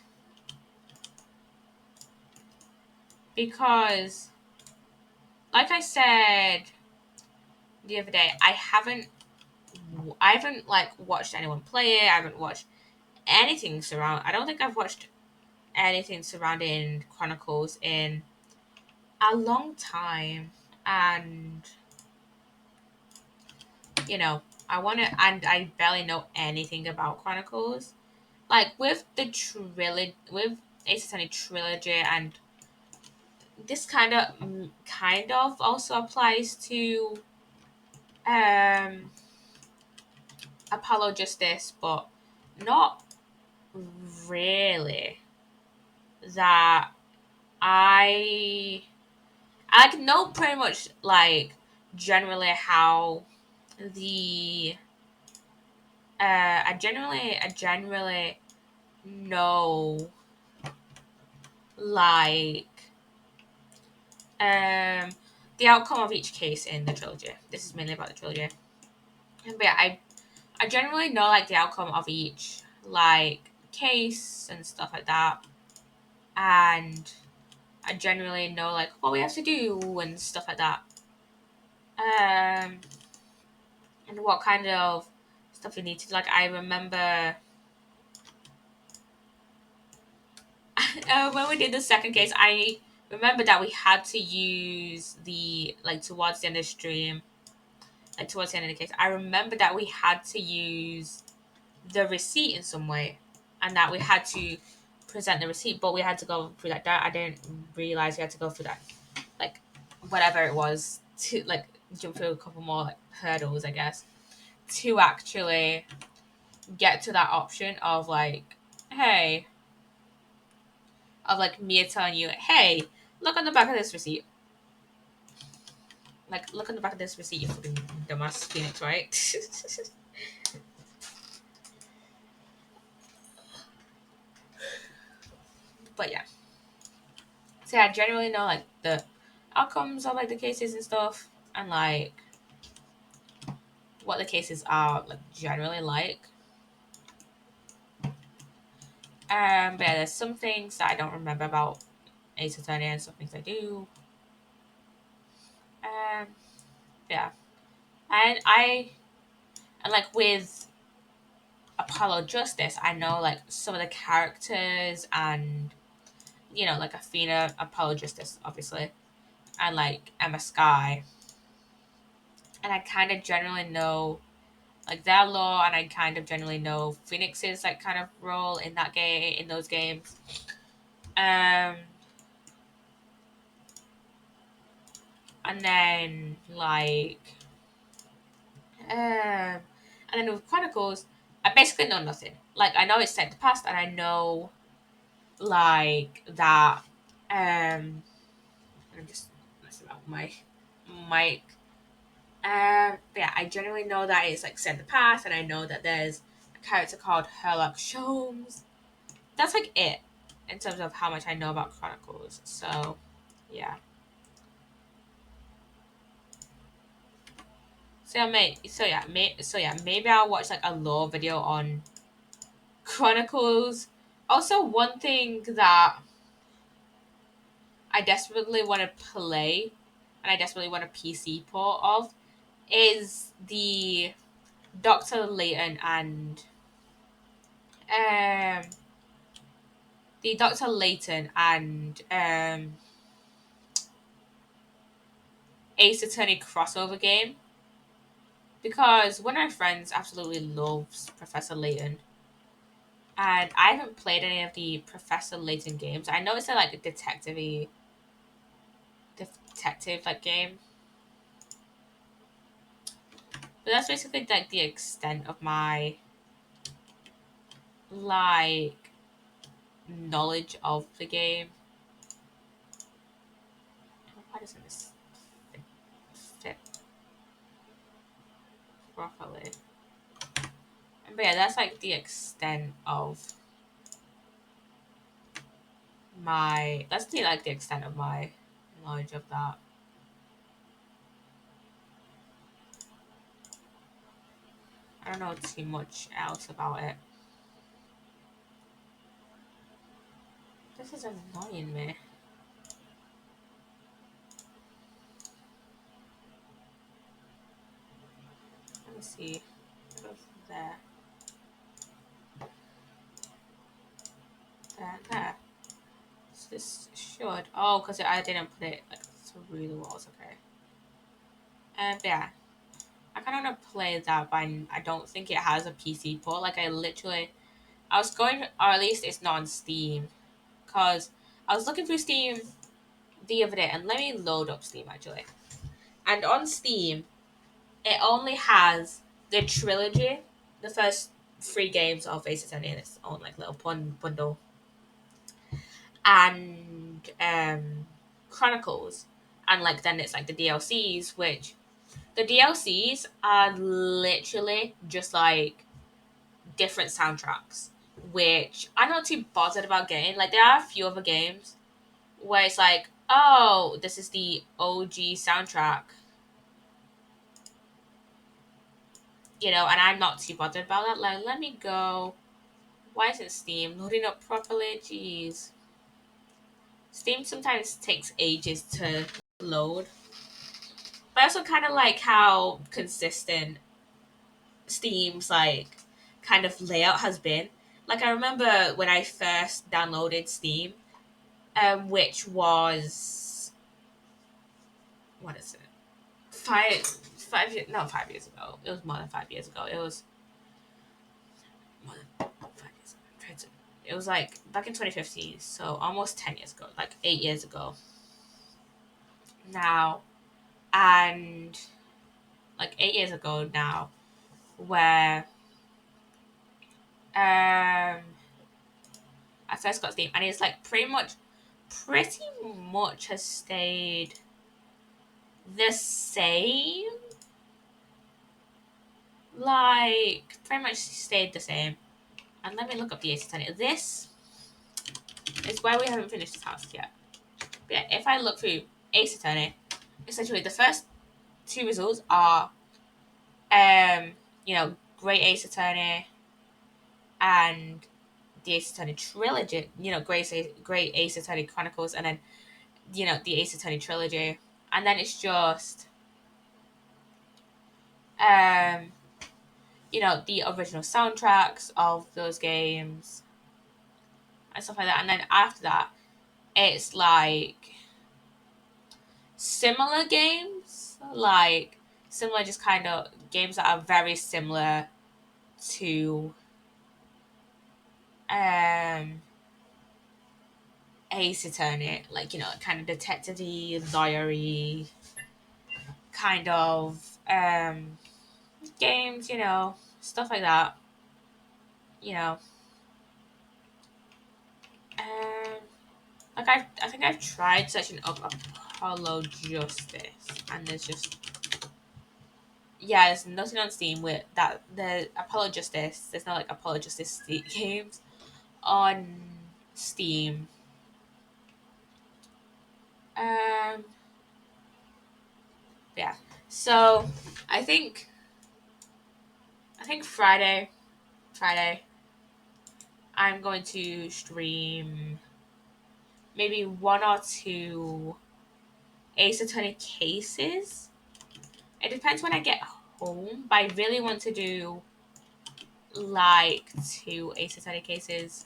because, like I said the other day, I haven't like watched anyone play it. I haven't watched anything surround. I don't think I've watched anything surrounding Chronicles in a long time, and you know I want to, and I barely know anything about Chronicles. Like with the trilogy, with Ace Attorney trilogy, and this kind of also applies to um Apollo Justice, but not really. That I I like know pretty much like generally how the I generally know like um the outcome of each case in the trilogy. This is mainly about the trilogy. But yeah, I generally know like the outcome of each like case and stuff like that. And I generally know like what we have to do and stuff like that. Um and what kind of stuff we need to like. I remember when we did the second case, I remember that we had to use the like towards the end of the stream, like towards the end of the case. I remember that we had to use the receipt in some way, and that we had to present the receipt, but we had to go through that. I didn't realize we had to go through that, like whatever it was, to like jump through a couple more like hurdles, I guess, to actually get to that option of like, hey, of like Mia telling you, hey, look on the back of this receipt. Like, look on the back of this receipt, you fucking dumbass Phoenix, right? But yeah. So yeah, I generally know like the outcomes of like the cases and stuff, and like what the cases are like generally like. But yeah, there's some things that I don't remember about Ace Attorney and some things I do. Um, yeah, and like with Apollo Justice, I know like some of the characters and like Athena, Apollo Justice, obviously, and like Emma Sky, and I kind of generally know like their lore, and I kind of generally know Phoenix's like kind of role in that game, in those games. Um, and then and then with Chronicles, I basically know nothing. Like I know it's set in the past, and I know like that. I'm just messing up my mic. Yeah, I generally know that it's like set in the past, and I know that there's a character called Herlock Sholmes. That's like it in terms of how much I know about Chronicles. So, yeah. Maybe I'll watch like a lore video on Chronicles. Also, one thing that I desperately want to play, and I desperately want a PC port of, is the Doctor Layton and um Ace Attorney crossover game, because one of my friends absolutely loves Professor Layton, and I haven't played any of the Professor Layton games. I know it's a like a detective like game, but that's basically like the extent of my like knowledge of the game. Why doesn't this fit properly? But yeah, that's like the extent of the extent of my knowledge of that. I don't know too much else about it. This is annoying me. Let me see. Go there. There. So this should. Oh, because I didn't put it like through the walls. Okay. Yeah. I kind of want to play that, but I don't think it has a PC port. Like I was going, or at least it's not on Steam, because I was looking through Steam the other day, and let me load up Steam actually. And on Steam, it only has the trilogy, the first three games of Ace Attorney in its own like little bundle, and Chronicles, and like then it's like the DLCs, which the DLCs are literally just like different soundtracks, which I'm not too bothered about getting. Like there are a few other games where it's like, oh, this is the OG soundtrack, and I'm not too bothered about that. Like, let me go. Why isn't Steam loading up properly? Jeez. Steam sometimes takes ages to load. But I also kind of like how consistent Steam's like kind of layout has been. Like I remember when I first downloaded Steam, which was what is it? 5 years ago. It was more than 5 years ago. It was more than 5 years ago. It was like back in 2015, so almost 10 years ago, like 8 years ago now, and like 8 years ago now, where I first got Steam, and it's like pretty much has stayed the same. Like pretty much stayed the same. And let me look up the Ace Attorney. This is where we haven't finished this house yet. But yeah, if I look through Ace Attorney, essentially the first two results are Great Ace Attorney and the Ace Attorney trilogy, Great Ace Attorney Chronicles, and then the Ace Attorney trilogy, and then it's just um the original soundtracks of those games and stuff like that, and then after that it's like similar games, like similar, just kind of games that are very similar to um Ace Attorney, like kind of detective-y, lawyer-y kind of games, stuff like that. You know, um, like I think I've tried searching up Apollo Justice, and there's just there's nothing on Steam with that. The Apollo Justice, there's no like Apollo Justice games on Steam. Um, yeah. So I think Friday, I'm going to stream maybe one or two Ace Attorney cases. It depends when I get home, but I really want to do like two Ace Attorney cases.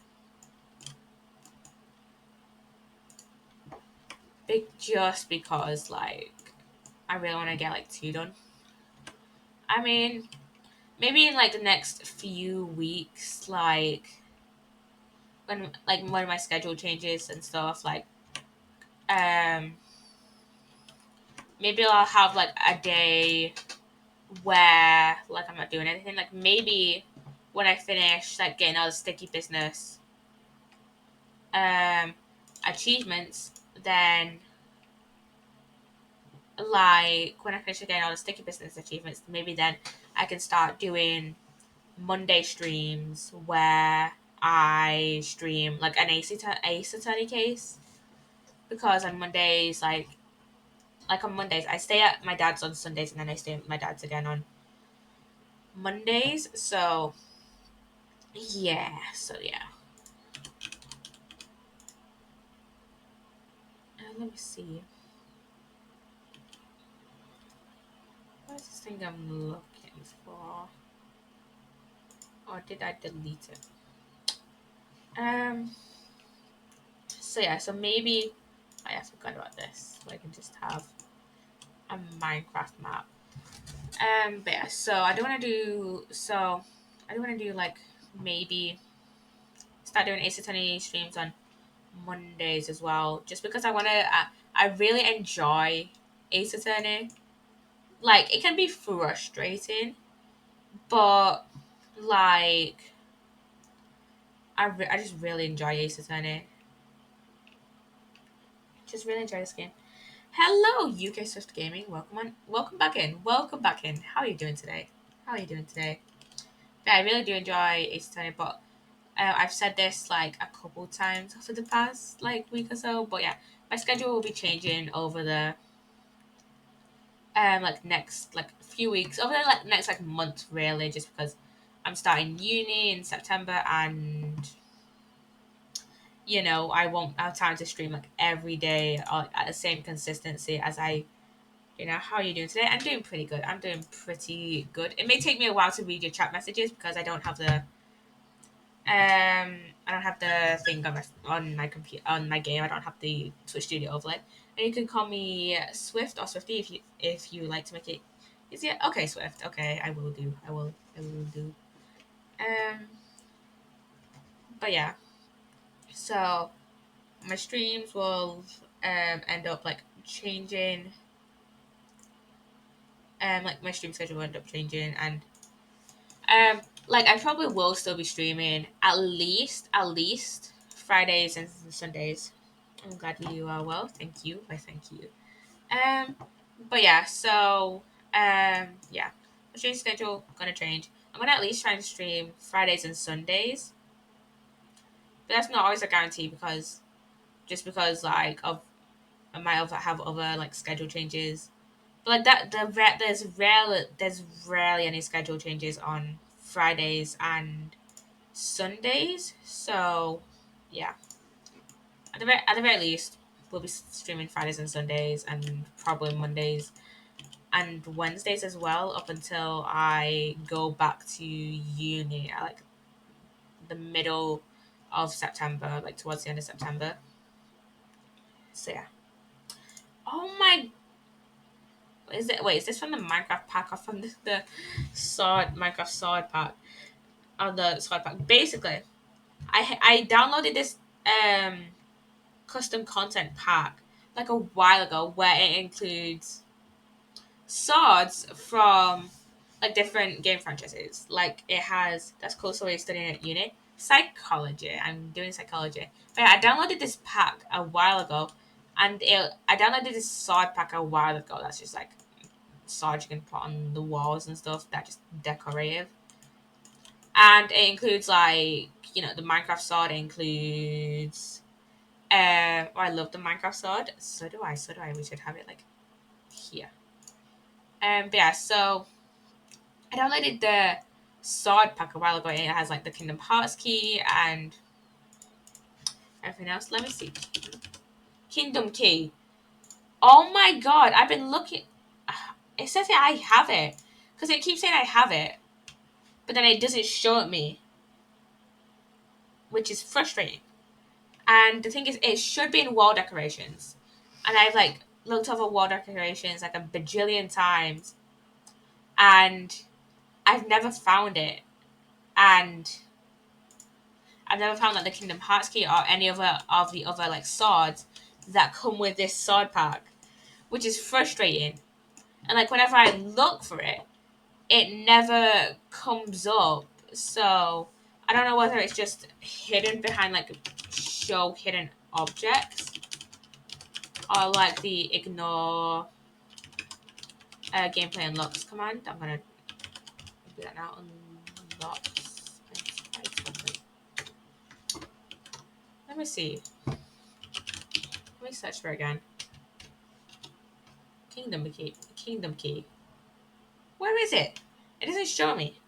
Just because like I really want to get like two done. I mean, maybe in like the next few weeks, when my schedule changes and stuff, like um maybe I'll have like a day where like I'm not doing anything. Like maybe when I finish like getting all the sticky business um achievements, then like when I finish getting all the sticky business achievements, maybe then I can start doing Monday streams where I stream like an Ace Attorney case, because on Mondays like on Mondays I stay at my dad's on Sundays, and then I stay at my dad's again on Mondays. So yeah. Let me see. What's this thing I'm looking for? Or did I delete it? Um. So yeah. So maybe I forgot about this. So I can just have a Minecraft map. But yeah. So I don't want to do. So I don't want to do like maybe start doing Ace Attorney streams on Mondays as well, just because I want to. I really enjoy Ace Attorney. Like it can be frustrating, but like I just really enjoy Ace Attorney. Just really enjoy this game. Hello, UK Swift Gaming. Welcome back in. Welcome back in. How are you doing today? How are you doing today? Yeah, I really do enjoy Ace Attorney, but I've said this like a couple times over the past like week or so. But yeah, my schedule will be changing over the like next like few weeks, over the like next like month really, just because I'm starting uni in September, and I won't have time to stream like every day at the same consistency as I. How are you doing today? I'm doing pretty good. I'm doing pretty good. It may take me a while to read your chat messages because I don't have the thing on my computer on my game. I don't have the Twitch Studio overlay. And you can call me Swift or Swifty if you like to make it easier. Okay, Swift. Okay, I will do. I will do. Um, but yeah. So my streams will end up like changing. Like my stream schedule will end up changing, and like I probably will still be streaming at least Fridays and Sundays. I'm glad you are well. Thank you. I thank you. Um, but yeah, so yeah, the stream schedule gonna change. I'm gonna at least try and stream Fridays and Sundays, but that's not always a guarantee because just because like of I might have other like schedule changes. But like that, there's rarely any schedule changes on Fridays and Sundays. So yeah, at the very least, we'll be streaming Fridays and Sundays, and probably Mondays and Wednesdays as well, up until I go back to uni at like the middle of September, like towards the end of September. So yeah. Oh my! Is it? Wait, is this from the Minecraft pack or from the sword Minecraft sword pack? Or the sword pack? Basically, I downloaded this custom content pack like a while ago where it includes swords from like different game franchises. Like it has that's cool. So we're studying at uni psychology. I'm doing psychology. But yeah, I downloaded this pack a while ago, and I downloaded this sword pack a while ago. That's just like swords you can put on the walls and stuff. That just decorative, and it includes like the Minecraft sword. It includes. Oh, I love the Minecraft sword. So do I. So do I. We should have it like here. But yeah, so I downloaded the sword pack a while ago and it has like the Kingdom Hearts key and everything else. Let me see. Kingdom key. Oh my god, I've been looking. It says that I have it. Because it keeps saying I have it. But then it doesn't show it me. Which is frustrating. And the thing is, it should be in wall decorations. And I've like looked over wall decorations like a bajillion times. And I've never found it. And I've never found like the Kingdom Hearts key or any other of the other like swords that come with this sword pack, which is frustrating. And like whenever I look for it, it never comes up. So I don't know whether it's just hidden behind like show hidden objects or like the ignore gameplay unlocks command. I'm gonna do that now. Unlocks. Let me see. Let me search for it again. Kingdom key. Kingdom key. Where is it? It doesn't show me.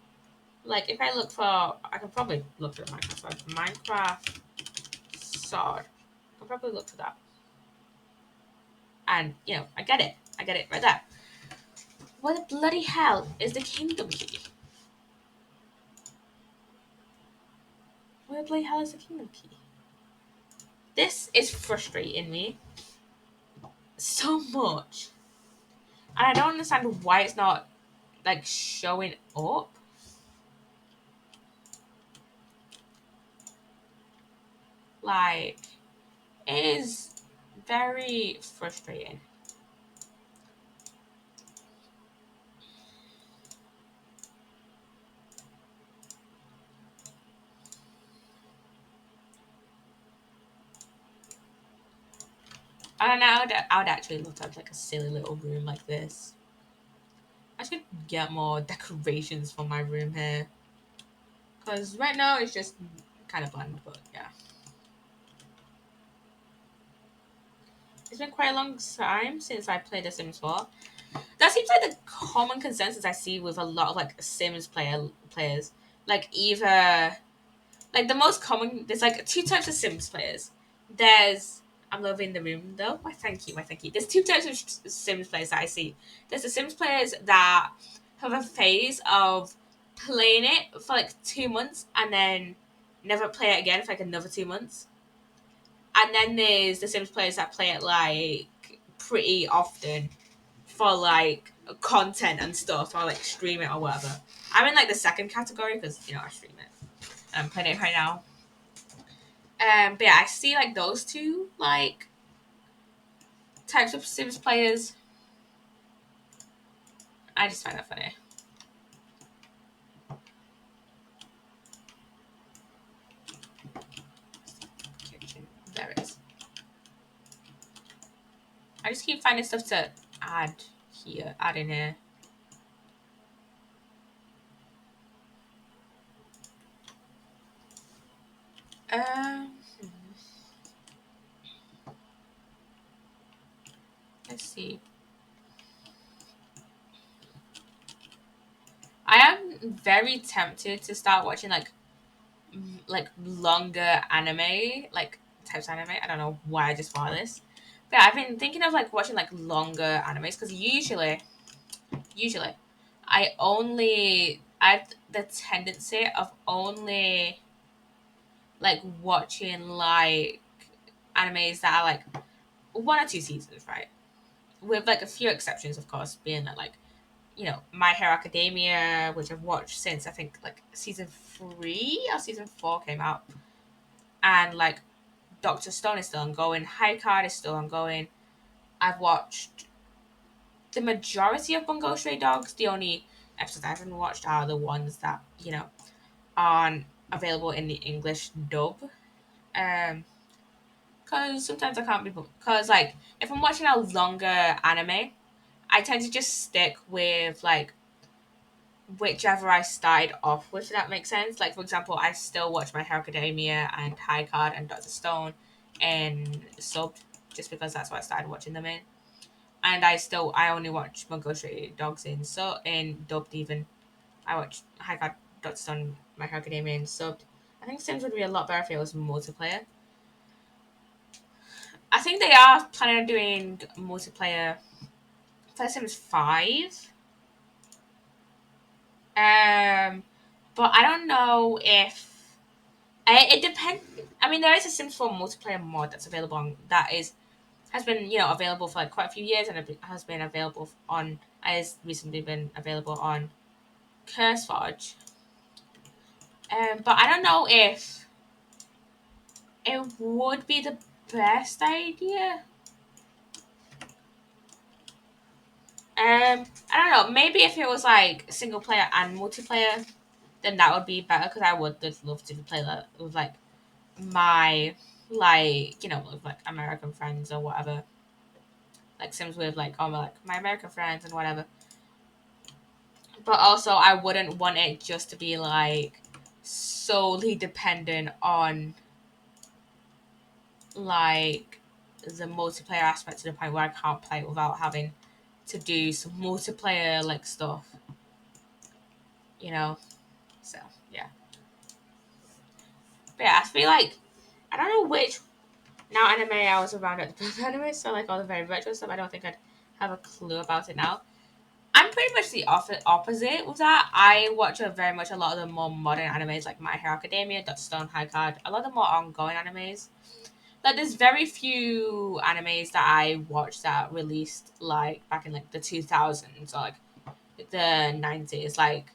Like, if I look for... I can probably look for the Minecraft sword. Minecraft sword. I can probably look for that. And, I get it. I get it right there. What the bloody hell is the kingdom key? Where the bloody hell is the kingdom key? This is frustrating me so much. And I don't understand why it's not, like, showing up. Like, it is very frustrating. I don't know. I would actually love to have like a silly little room like this. I should get more decorations for my room here. Because right now it's just kind of bland, but yeah. It's been quite a long time since I played The Sims 4. That seems like the common consensus I see with a lot of like Sims players. Like either like the most common there's like two types of Sims players. There's I'm loving the room though. Why thank you, why thank you. There's two types of Sims players that I see. There's the Sims players that have a phase of playing it for like 2 months and then never play it again for like another 2 months. And then there's the Sims players that play it like pretty often for like content and stuff or like stream it or whatever. I'm in like the second category because I stream it. I'm playing it right now. But yeah, I see like those two like types of Sims players. I just find that funny. Kitchen. There it is. I just keep finding stuff to add here, add in here. Um, let's see. I am very tempted to start watching like longer anime, like types of anime. I don't know why I just thought of this. But yeah, I've been thinking of like watching like longer animes because usually I have the tendency of only like watching like animes that are like 1 or 2 seasons, right? with like a few exceptions, of course, being that like My Hero Academia, which I've watched since I think like season 3 or season 4 came out, and like Doctor Stone is still ongoing, High Card is still ongoing. I've watched the majority of Bungo Stray Dogs. The only episodes I haven't watched are the ones that aren't available in the English dub. Um, because sometimes I can't be because like if I'm watching a longer anime, I tend to just stick with like whichever I started off with. If that makes sense. Like for example, I still watch My Hero Academia and High Card and Doctor Stone and subbed just because that's what I started watching them in. And I only watch Bungo Stray Dogs in dubbed even. I watch High Card, Doctor Stone, My Hero Academia and subbed. I think Sims would be a lot better if it was multiplayer. I think they are planning on doing multiplayer for Sims 5. But I don't know if it depends. I mean, there is a Sims 4 multiplayer mod that's available on that is has been available for like quite a few years, and it has been available on has recently been available on CurseForge. But I don't know if it would be the best idea. I don't know. Maybe if it was like single player and multiplayer, then that would be better because I would just love to play that with like my with like American friends or whatever. Like Sims with like all my American friends and whatever. But also I wouldn't want it just to be like solely dependent on like the multiplayer aspect to the point where I can't play it without having to do some multiplayer like stuff. You know? So yeah. But yeah, I feel like I don't know which now anime I was around at the birth anime, so like all the very retro stuff, I don't think I'd have a clue about it now. I'm pretty much the opposite with that. I watch very much a lot of the more modern animes like My Hero Academia, Dot Stone, High Card, a lot of the more ongoing animes. Like there's very few animes that I watched that released like back in like the 2000s or like the 90s. Like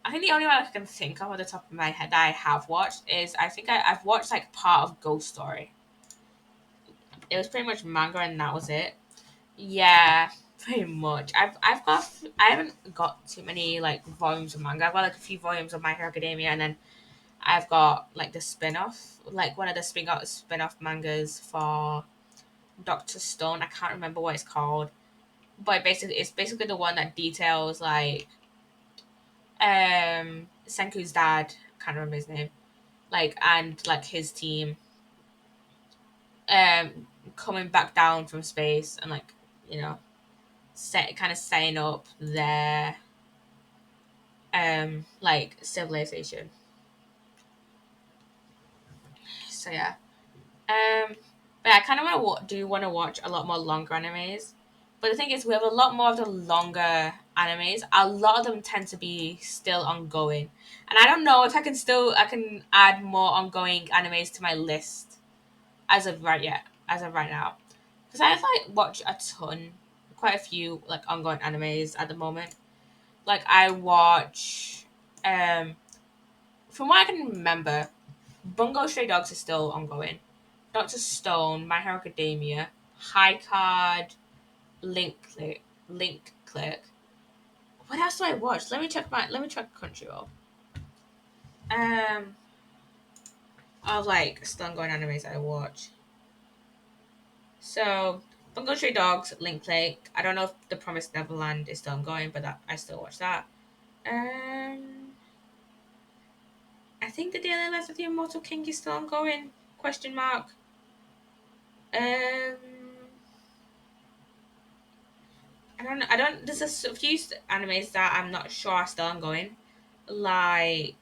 I think the only one I can think of at the top of my head that I have watched is I think I've watched like part of Ghost Story. It was pretty much manga and that was it. Yeah, pretty much. I haven't got too many like volumes of manga. I've got like a few volumes of My Hero Academia, and then I've got like the spin off, like one of the spin off mangas for Doctor Stone. I can't remember what it's called, but basically it's basically the one that details like Senku's dad. Can't remember his name. Like and like his team coming back down from space and like you know setting up their like civilization. So yeah. Um but I kind of want to watch a lot more longer animes. But the thing is, we have a lot more of the longer animes. A lot of them tend to be still ongoing, and I don't know if I can add more ongoing animes to my list as of right yet as of right now, because I've like watched a ton, quite a few like ongoing animes at the moment. Like I watch, from what I can remember, Bungo Stray Dogs is still ongoing. Doctor Stone, My Hero Academia, High Card, Link Click. What else do I watch? Let me check Crunchyroll. Um, of like still ongoing animes I watch. So Bungo Stray Dogs, Link Click. I don't know if The Promised Neverland is still ongoing, but I still watch that. Um, I think The Daily Life of the Immortal King is still ongoing. Question mark. Um, I don't. There's a few animes that I'm not sure are still ongoing, like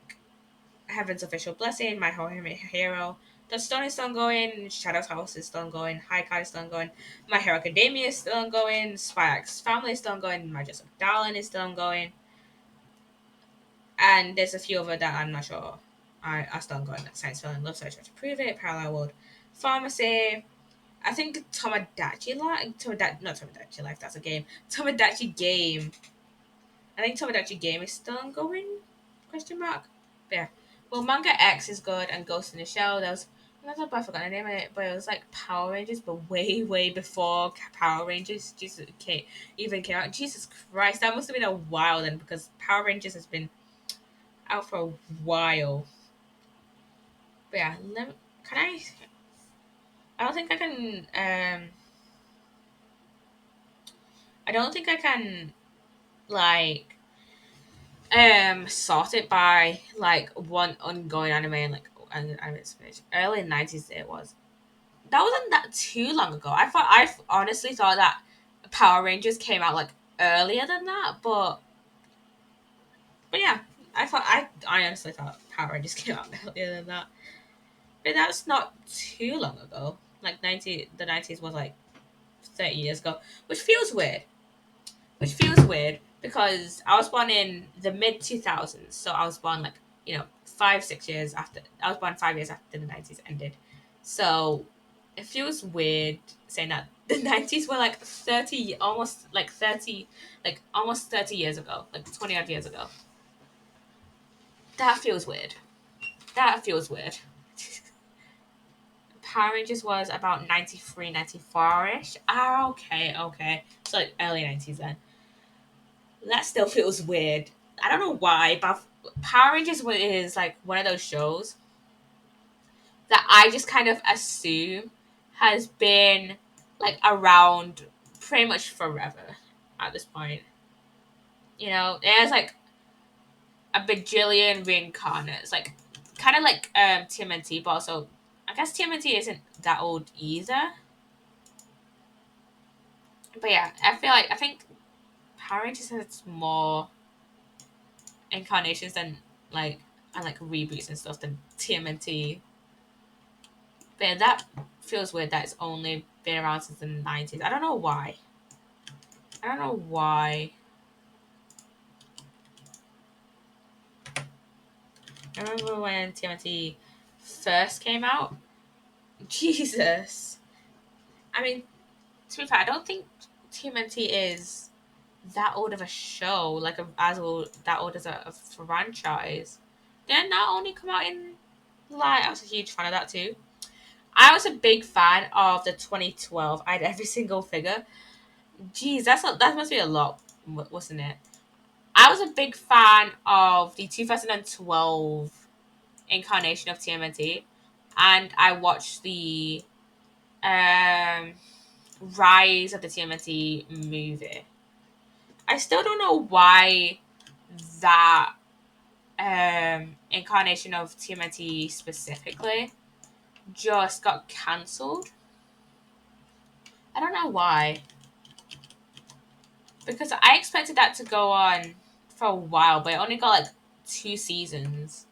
Heaven's Official Blessing, My Hero. The Stone is still ongoing. Shadow's House is still ongoing. High Card is still ongoing. My Hero Academia is still ongoing. Spy X Family is still ongoing. My Just Darling is still ongoing. And there's a few other that I'm not sure are still ongoing. Like Science Film, Love Search to Prove It, Parallel World, Pharmacy. I think Tomodachi Life, not Tomodachi Life. That's a game. Tomodachi Game. I think Tomodachi Game is still ongoing. Question mark. But yeah. Well, Manga X is good, and Ghost in the Shell. There was another, but I forgot the name of it. But it was like Power Rangers, but way, way before Power Rangers Jesus even came out. Jesus Christ, that must have been a while then, because Power Rangers has been out for a while. But yeah, can I? I don't think I can. I don't think I can like sort it by like one ongoing anime and like anime it's finished. Early 90s it was. That wasn't that too long ago. I honestly thought that Power Rangers came out like earlier than that, but yeah, I honestly thought Power Rangers came out earlier than that. But that's not too long ago. Like 90s was like 30 years ago, which feels weird. Which feels weird because I was born in the mid 2000s, so I was born like 5 6 years after. I was born 5 years after the 90s ended, so it feels weird saying that the 90s were like 30, almost like 30, like almost 30 years ago, like 20 odd years ago. That feels weird. That feels weird. Power Rangers was about 93, 94 ish. Ah, okay, okay. So like early 90s then. That still feels weird. I don't know why, but Power Rangers is like one of those shows that I just kind of assume has been like around pretty much forever at this point. There's like a bajillion reincarnates, like kind of like TMNT, but also I guess TMNT isn't that old either. But yeah, I think Power Rangers has more incarnations than like and like reboots and stuff than TMNT. But yeah, that feels weird that it's only been around since the 90s. I don't know why. I don't know why. I remember when TMNT first came out. Jesus. I mean, to be fair, I don't think TMNT is that old of a show, like as old that old as a franchise. Did not only come out in like I was a huge fan of that too. I was a big fan of the 2012. I had every single figure. Jeez, that must be a lot, wasn't it? I was a big fan of the 2012 incarnation of TMNT, and I watched the um, Rise of the TMNT movie. I still don't know why that incarnation of TMNT specifically just got cancelled. I don't know why. Because I expected that to go on for a while, but it only got like 2 seasons.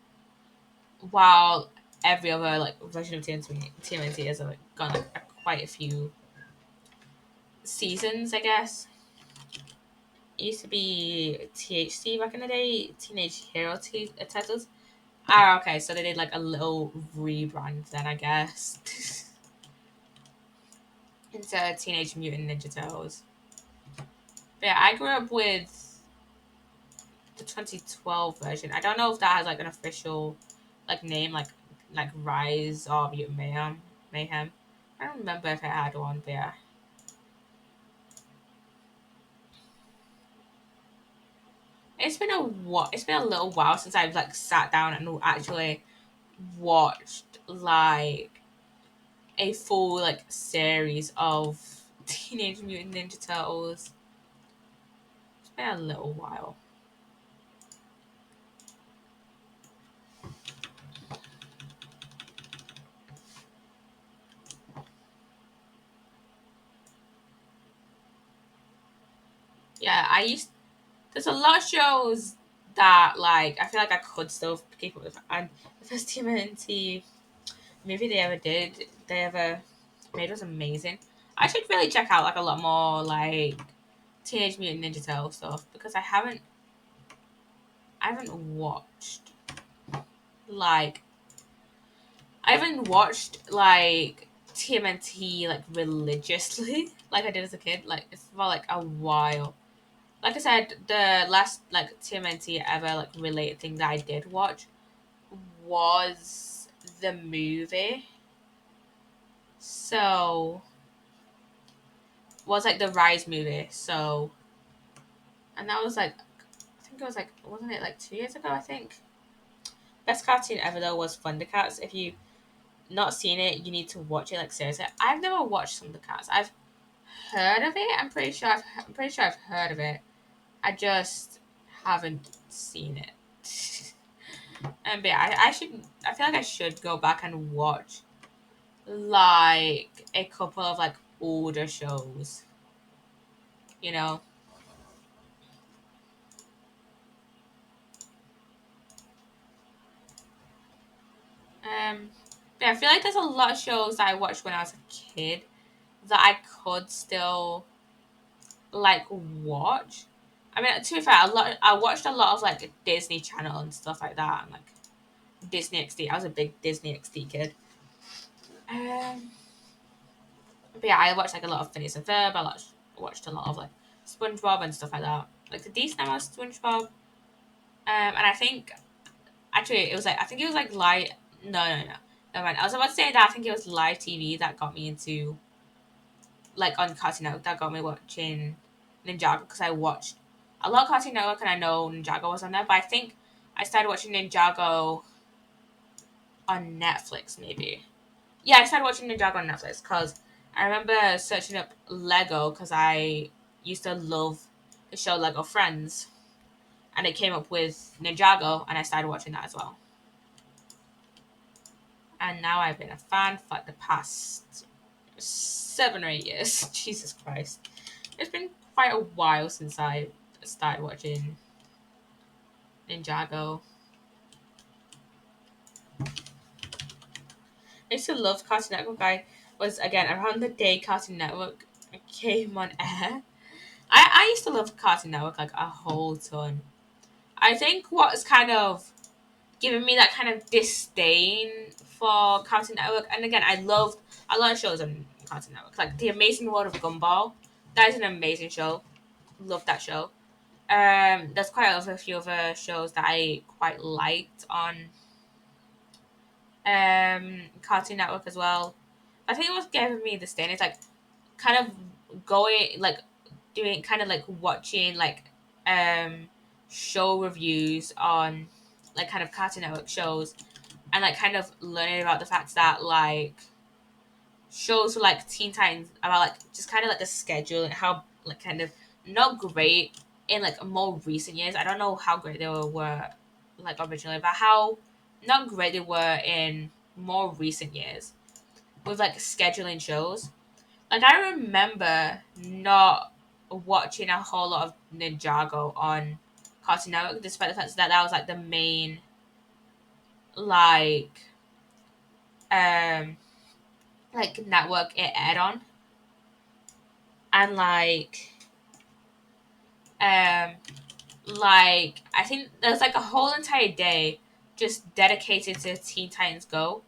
While every other like version of TMNT has like gone like quite a few seasons, I guess. It used to be THC back in the day, Teenage Hero Titles. Ah, okay, so they did like a little rebrand then, I guess, into Teenage Mutant Ninja Turtles. But yeah, I grew up with the 2012 version. I don't know if that has like an official like name, like Rise or Mutant Mayhem. Mayhem. I don't remember if it had one, but yeah. It's been a little while since I've like sat down and actually watched like a full like series of Teenage Mutant Ninja Turtles. It's been a little while. Yeah, I used. There's a lot of shows that like I feel like I could still keep up with, and the first TMNT movie they ever made was amazing. I should really check out like a lot more like Teenage Mutant Ninja Turtle stuff because I haven't like I haven't watched like TMNT like religiously, like I did as a kid. Like it's for like a while. Like I said, the last like TMNT ever like related thing that I did watch was the movie. So was like the Rise movie. So and that was like I think it was like wasn't it like 2 years ago? I think best cartoon ever though was Thundercats. If you not seen it, you need to watch it. Like seriously, I've never watched Thundercats. I've heard of it. I'm pretty sure I've heard of it. I just haven't seen it. And but yeah, I should. I feel like I should go back and watch like a couple of like older shows. You know. Um. Yeah, I feel like there's a lot of shows that I watched when I was a kid that I could still like watch. I mean, to be fair, I watched a lot of like Disney Channel and stuff like that, and like Disney XD. I was a big Disney XD kid. Um, but yeah, I watched like a lot of Phineas and Ferb. Watched a lot of like SpongeBob and stuff like that. Like the decent amount of SpongeBob. And I think actually it was like I think it was like live. No. Never mind. I was about to say that I think it was live TV that got me into like on Cartoon Network that got me watching Ninjago because I watched a lot of Cartoon Network and I know Ninjago was on there. But I think I started watching Ninjago on Netflix maybe. Yeah, I started watching Ninjago on Netflix because I remember searching up Lego because I used to love the show Lego Friends, and it came up with Ninjago, and I started watching that as well. And now I've been a fan for like the past 7 or 8 years. Jesus Christ, it's been quite a while since I started watching Ninjago. I used to love Cartoon Network. I was again around the day Cartoon Network came on air. I used to love Cartoon Network like a whole ton. I think what's kind of given me that kind of disdain for Cartoon Network, and again, I loved a lot of shows on Cartoon Network, like The Amazing World of Gumball. That is an amazing show. Love that show. There's quite a few other shows that I quite liked on Cartoon Network as well. I think it was giving me disdain. It's like kind of going like doing kind of like watching like um show reviews on like kind of Cartoon Network shows and like kind of learning about the fact that like shows like Teen Titans about like just kind of like the schedule and how like kind of not great in like more recent years. I don't know how great they were like originally, but how not great they were in more recent years with like scheduling shows. Like I remember not watching a whole lot of Ninjago on Cartoon Network, despite the fact that that was like the main like um network it aired on, and um I think there's like a whole entire day just dedicated to Teen Titans Go,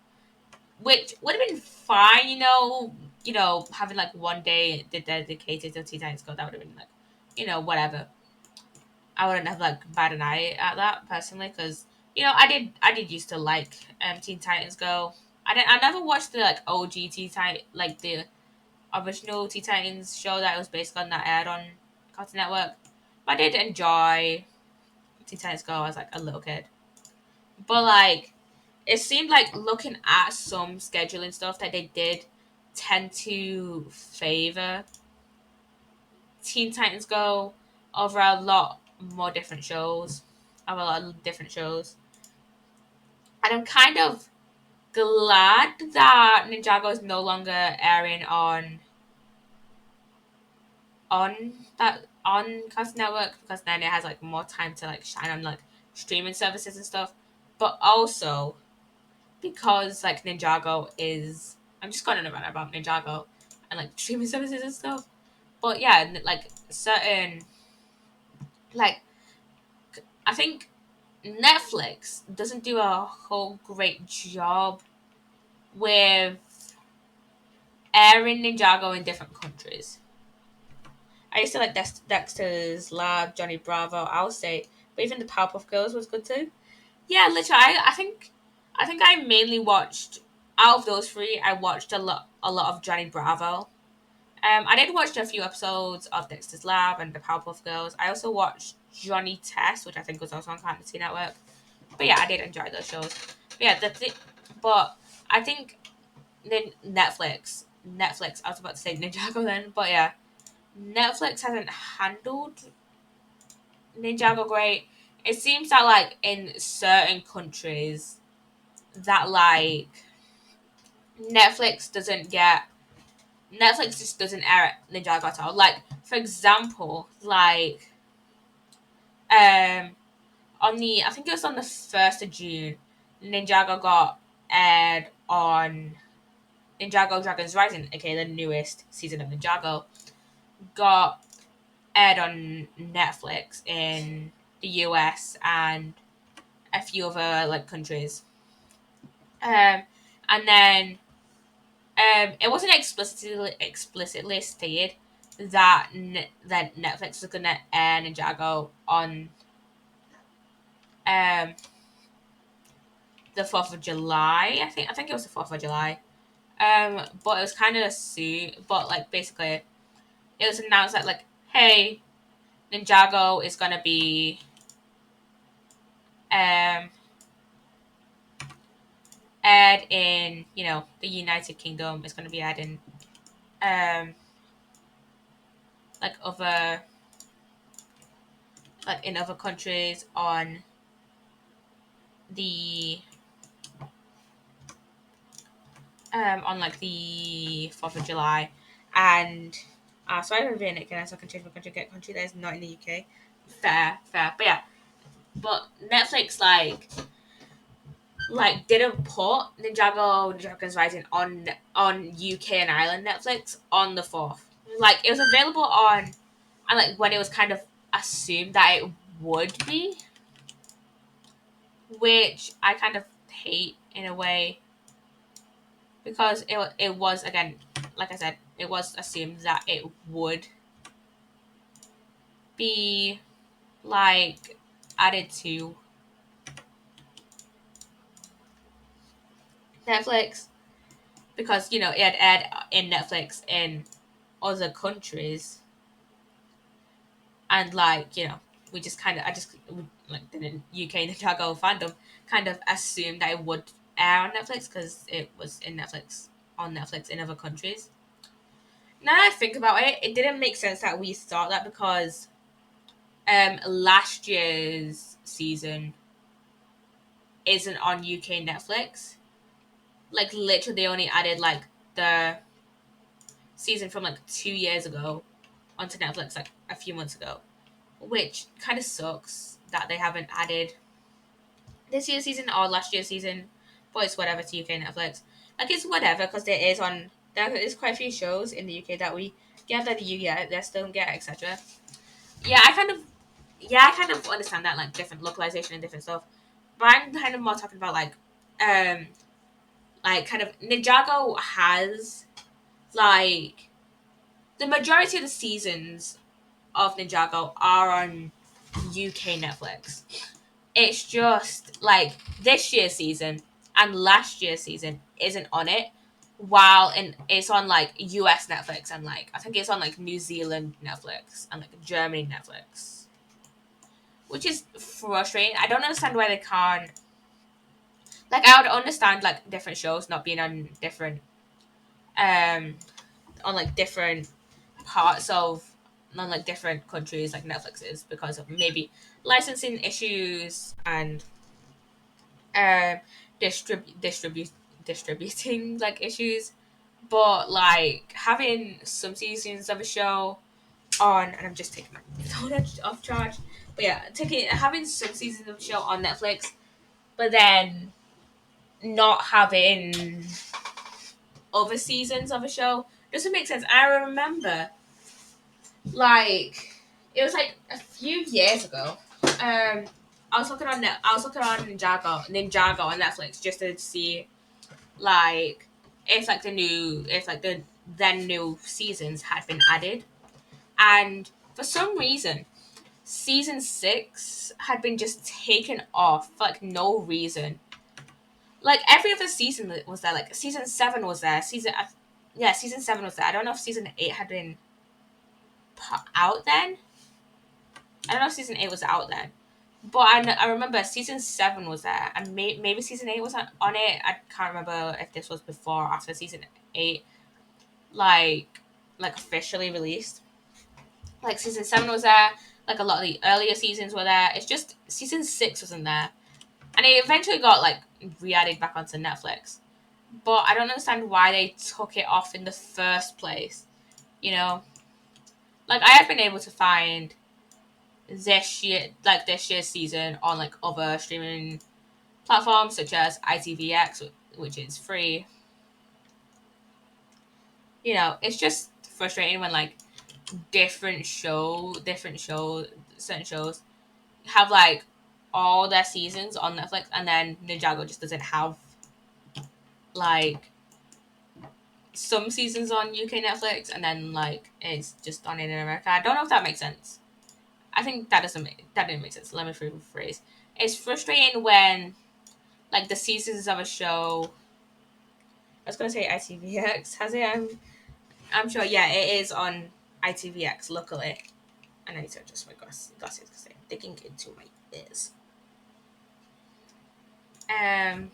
which would have been fine, having like one day dedicated to Teen Titans Go. That would have been like, whatever. I wouldn't have like bad an eye at that personally because I did used to like Teen Titans Go. I never watched the like OG Teen Titan like the original Teen Titans show that was based on that aired on Cartoon Network. But I did enjoy Teen Titans Go as like a little kid. But like it seemed like looking at some scheduling stuff that they did tend to favor Teen Titans Go over a lot more different shows. Of a lot of different shows. And I'm kind of glad that Ninjago is no longer airing on on Cartoon Network because then it has like more time to like shine on like streaming services and stuff. But also because like Ninjago is I'm just going on a rant about Ninjago and like streaming services and stuff. But yeah, like certain like I think Netflix doesn't do a whole great job with airing Ninjago in different countries. I used to like Dexter's Lab, Johnny Bravo, I'll say, but even the Powerpuff Girls was good too. Yeah, literally, I think I mainly watched out of those three. I watched a lot of Johnny Bravo. I did watch a few episodes of Dexter's Lab and the Powerpuff Girls. I also watched Johnny Test, which I think was also on Cartoon Network. But yeah, I did enjoy those shows. But yeah, but I think Netflix. I was about to say Ninjago then, but yeah, Netflix hasn't handled Ninjago great. It seems that like in certain countries that like Netflix doesn't get Netflix just doesn't air Ninjago at all. Like for example, like um on the I think it was on the 1st of June, Ninjago got aired on Ninjago Dragons Rising, aka the newest season of Ninjago, got aired on Netflix in the US and a few other like countries. And then it wasn't explicitly stated that that Netflix was gonna air Ninjago on um the 4th of July. I think it was the 4th of July. But it was kind of soon. But like basically, it was announced that like, hey, Ninjago is gonna be um aired in the United Kingdom. It's gonna be aired in um like other like in other countries the on like the 4th of July, and sorry for being it again, so I can change my country, get country that is not in the UK. Fair, but yeah, but Netflix didn't put Ninjago Dragons Rising on UK and Ireland Netflix on the 4th. Like it was available on, and like when it was kind of assumed that it would be, which I kind of hate in a way because it was, again, like I said, it was assumed that it would be like added to Netflix because it had aired in Netflix in other countries, and like we just kind of I just like the UK Ninjago fandom kind of assumed that it would air on Netflix because it was on Netflix in other countries. Now that I think about it, it didn't make sense that we thought that because last year's season isn't on UK Netflix. Like literally, they only added like the season from like 2 years ago onto Netflix like a few months ago, which kind of sucks that they haven't added this year's season or last year's season. But it's whatever to UK Netflix. Like it's whatever because there is quite a few shows in the UK that we get that the UK they still don't get, etc. Yeah, I kind of understand that like different localization and different stuff. But I'm kind of more talking about um kind of Ninjago has like the majority of the seasons of Ninjago are on UK Netflix. It's just like this year's season and last year's season isn't on it, while it's on like US Netflix and like I think it's on like New Zealand Netflix and like Germany Netflix, which is frustrating. I don't understand why they can't. Like I would understand like different shows not being on um different parts of on like different countries like Netflix is because of maybe licensing issues and um distributing like issues, but like having some seasons of a show on, and I'm just taking my phone off charge, but yeah, taking having some seasons of a show on Netflix, but then not having other seasons of a show doesn't make sense. I remember like it was like a few years ago. I was looking on Ninjago on Netflix just to see like if like the then new seasons had been added, and for some reason, season 6 had been just taken off for like no reason. Like every other season that was there. Like season 7 was there. Yeah, season 7 was there. I don't know if season 8 had been put out then. I don't know if season 8 was out then. But I remember season 7 was there, and maybe season 8 was on it. I can't remember if this was before or after season 8, like like officially released. Like season 7 was there. Like a lot of the earlier seasons were there. It's just season 6 wasn't there, and it eventually got like re-added back onto Netflix. But I don't understand why they took it off in the first place. You know, like I have been able to find this year's season on like other streaming platforms such as ITVX, which is free. You know, it's just frustrating when like different shows, certain shows have like all their seasons on Netflix, and then Ninjago just doesn't have like some seasons on UK Netflix, and then like it's just on in America. I don't know if that makes sense. I think that didn't make sense. Let me rephrase. It's frustrating when like the seasons of a show. I was gonna say ITVX has it. I'm sure. Yeah, it is on ITVX locally. And I need to adjust my glasses because they're digging into my ears. Um,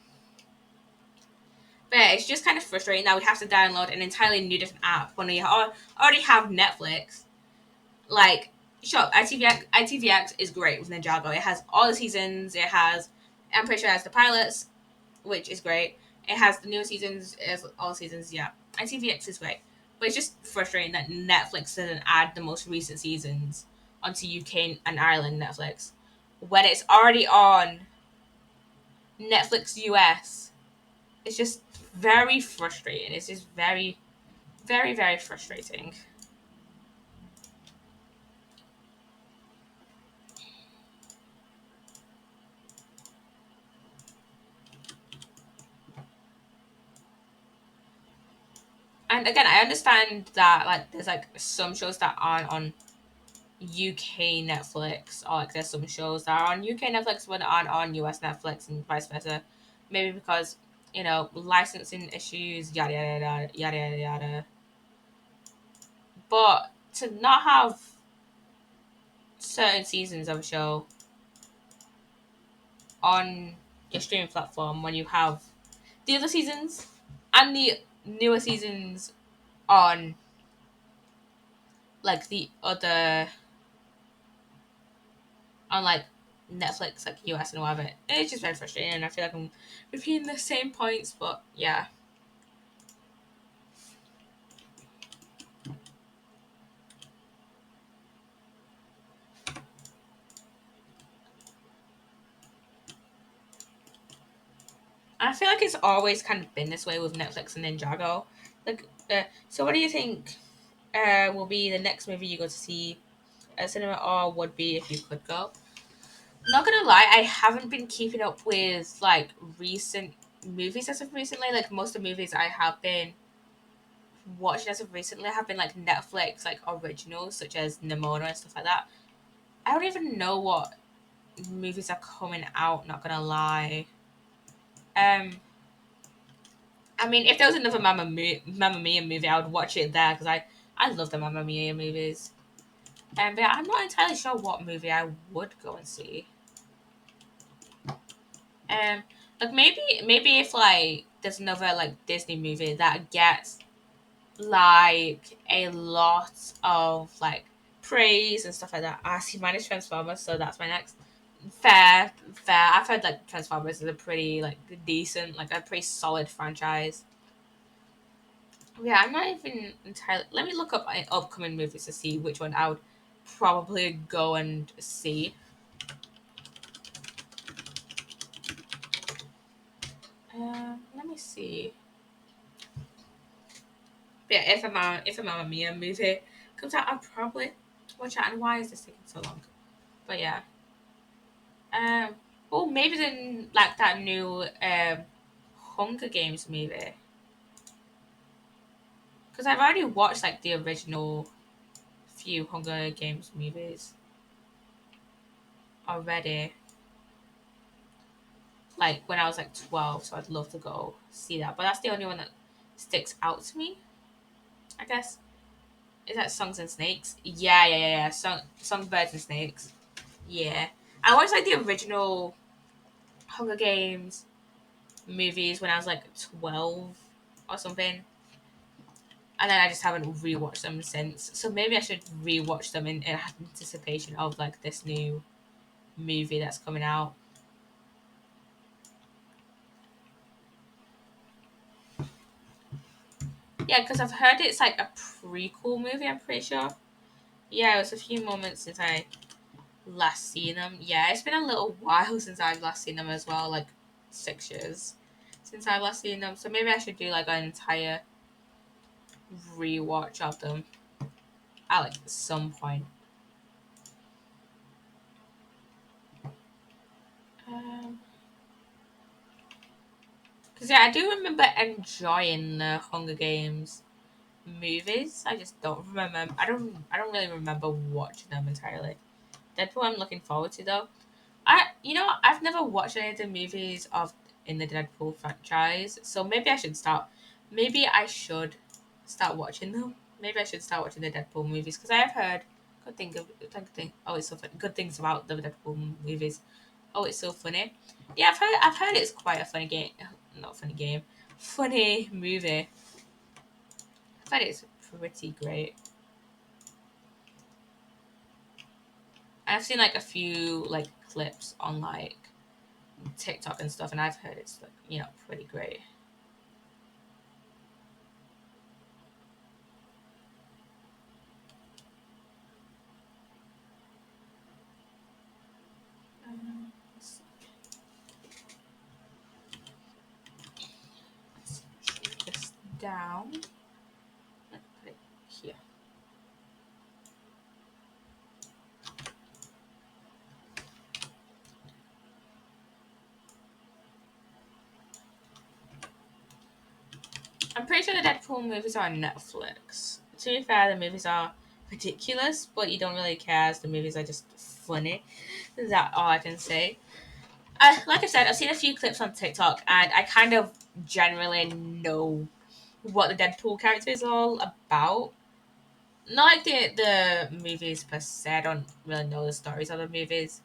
but yeah, it's just kind of frustrating that we have to download an entirely new different app when we already have Netflix. Like, sure, ITVX is great with Ninjago. It has all the seasons. I'm pretty sure it has the pilots, which is great. It has the new seasons, it has all seasons, yeah. ITVX is great. But it's just frustrating that Netflix doesn't add the most recent seasons onto UK and Ireland Netflix when it's already on Netflix US. It's just very frustrating. It's just very, very, very frustrating. And again, I understand that like there's like some shows that aren't on UK Netflix, or like there's some shows that are on UK Netflix but aren't on US Netflix, and vice versa. Maybe because licensing issues, yada yada yada yada yada yada. But to not have certain seasons of a show on your streaming platform when you have the other seasons and the newer seasons on like the other on like Netflix, like US and whatever. It's just very frustrating, and I feel like I'm repeating the same points, but yeah. I feel like it's always kind of been this way with Netflix and Ninjago. So what do you think will be the next movie you go to see at cinema, or would be if you could go? Not gonna lie, I haven't been keeping up with like recent movies as of recently. Like most of the movies I have been watching as of recently have been like Netflix like originals such as Nimona and stuff like that. I don't even know what movies are coming out. Not gonna lie. Um, I mean, if there was another Mamma Mia movie, I would watch it there because I love the Mamma Mia movies. But I'm not entirely sure what movie I would go and see. Um, like maybe if like there's another like Disney movie that gets like a lot of like praise and stuff like that. I see mine is Transformers, so that's my next. Fair, fair. I've heard like Transformers is a pretty like decent, like a pretty solid franchise. Yeah, I'm not even entirely. Let me look up upcoming movies to see which one I would probably go and see. Let me see. But yeah, if a Mamma Mia movie comes out, I'll probably watch it. And why is this taking so long? But yeah. Um. Oh, maybe then like that new Hunger Games movie because I've already watched like the original few Hunger Games movies already, like when I was like 12. So I'd love to go see that. But that's the only one that sticks out to me, I guess. Is that Songs and Snakes? Yeah, yeah, yeah, yeah. Songbirds and Snakes. Yeah, I watched like the original Hunger Games movies when I was like 12 or something. And then I just haven't rewatched them since. So maybe I should rewatch them in anticipation of like this new movie that's coming out. Yeah, because I've heard it's like a prequel movie, I'm pretty sure. Yeah, it was a few moments since I last seen them. Yeah, it's been a little while since I've last seen them as well, like 6 years since I've last seen them. So maybe I should do like an entire rewatch of them at like some point. Um, Because yeah, I do remember enjoying the Hunger Games movies. I just don't remember. I don't really remember watching them entirely. Deadpool, I'm looking forward to though. I've never watched any of the movies of in the Deadpool franchise, so maybe I should start. Maybe I should start watching them. Maybe I should start watching the Deadpool movies because I have heard good thing. Oh, it's so funny. Good things about the Deadpool movies. Oh, it's so funny. Yeah, I've heard it's quite a funny game. Not funny game. Funny movie. I've heard it's pretty great. I've seen like a few like clips on like TikTok and stuff, and I've heard it's like pretty great. Let's take this down. Let's put it here. I'm pretty sure the Deadpool movies are on Netflix. To be fair, the movies are ridiculous, but you don't really care as the movies are just funny. Is that all I can say? Like I said, I've seen a few clips on TikTok, and I kind of generally know what the Deadpool character is all about. Not like the movies per se. I don't really know the stories of the movies,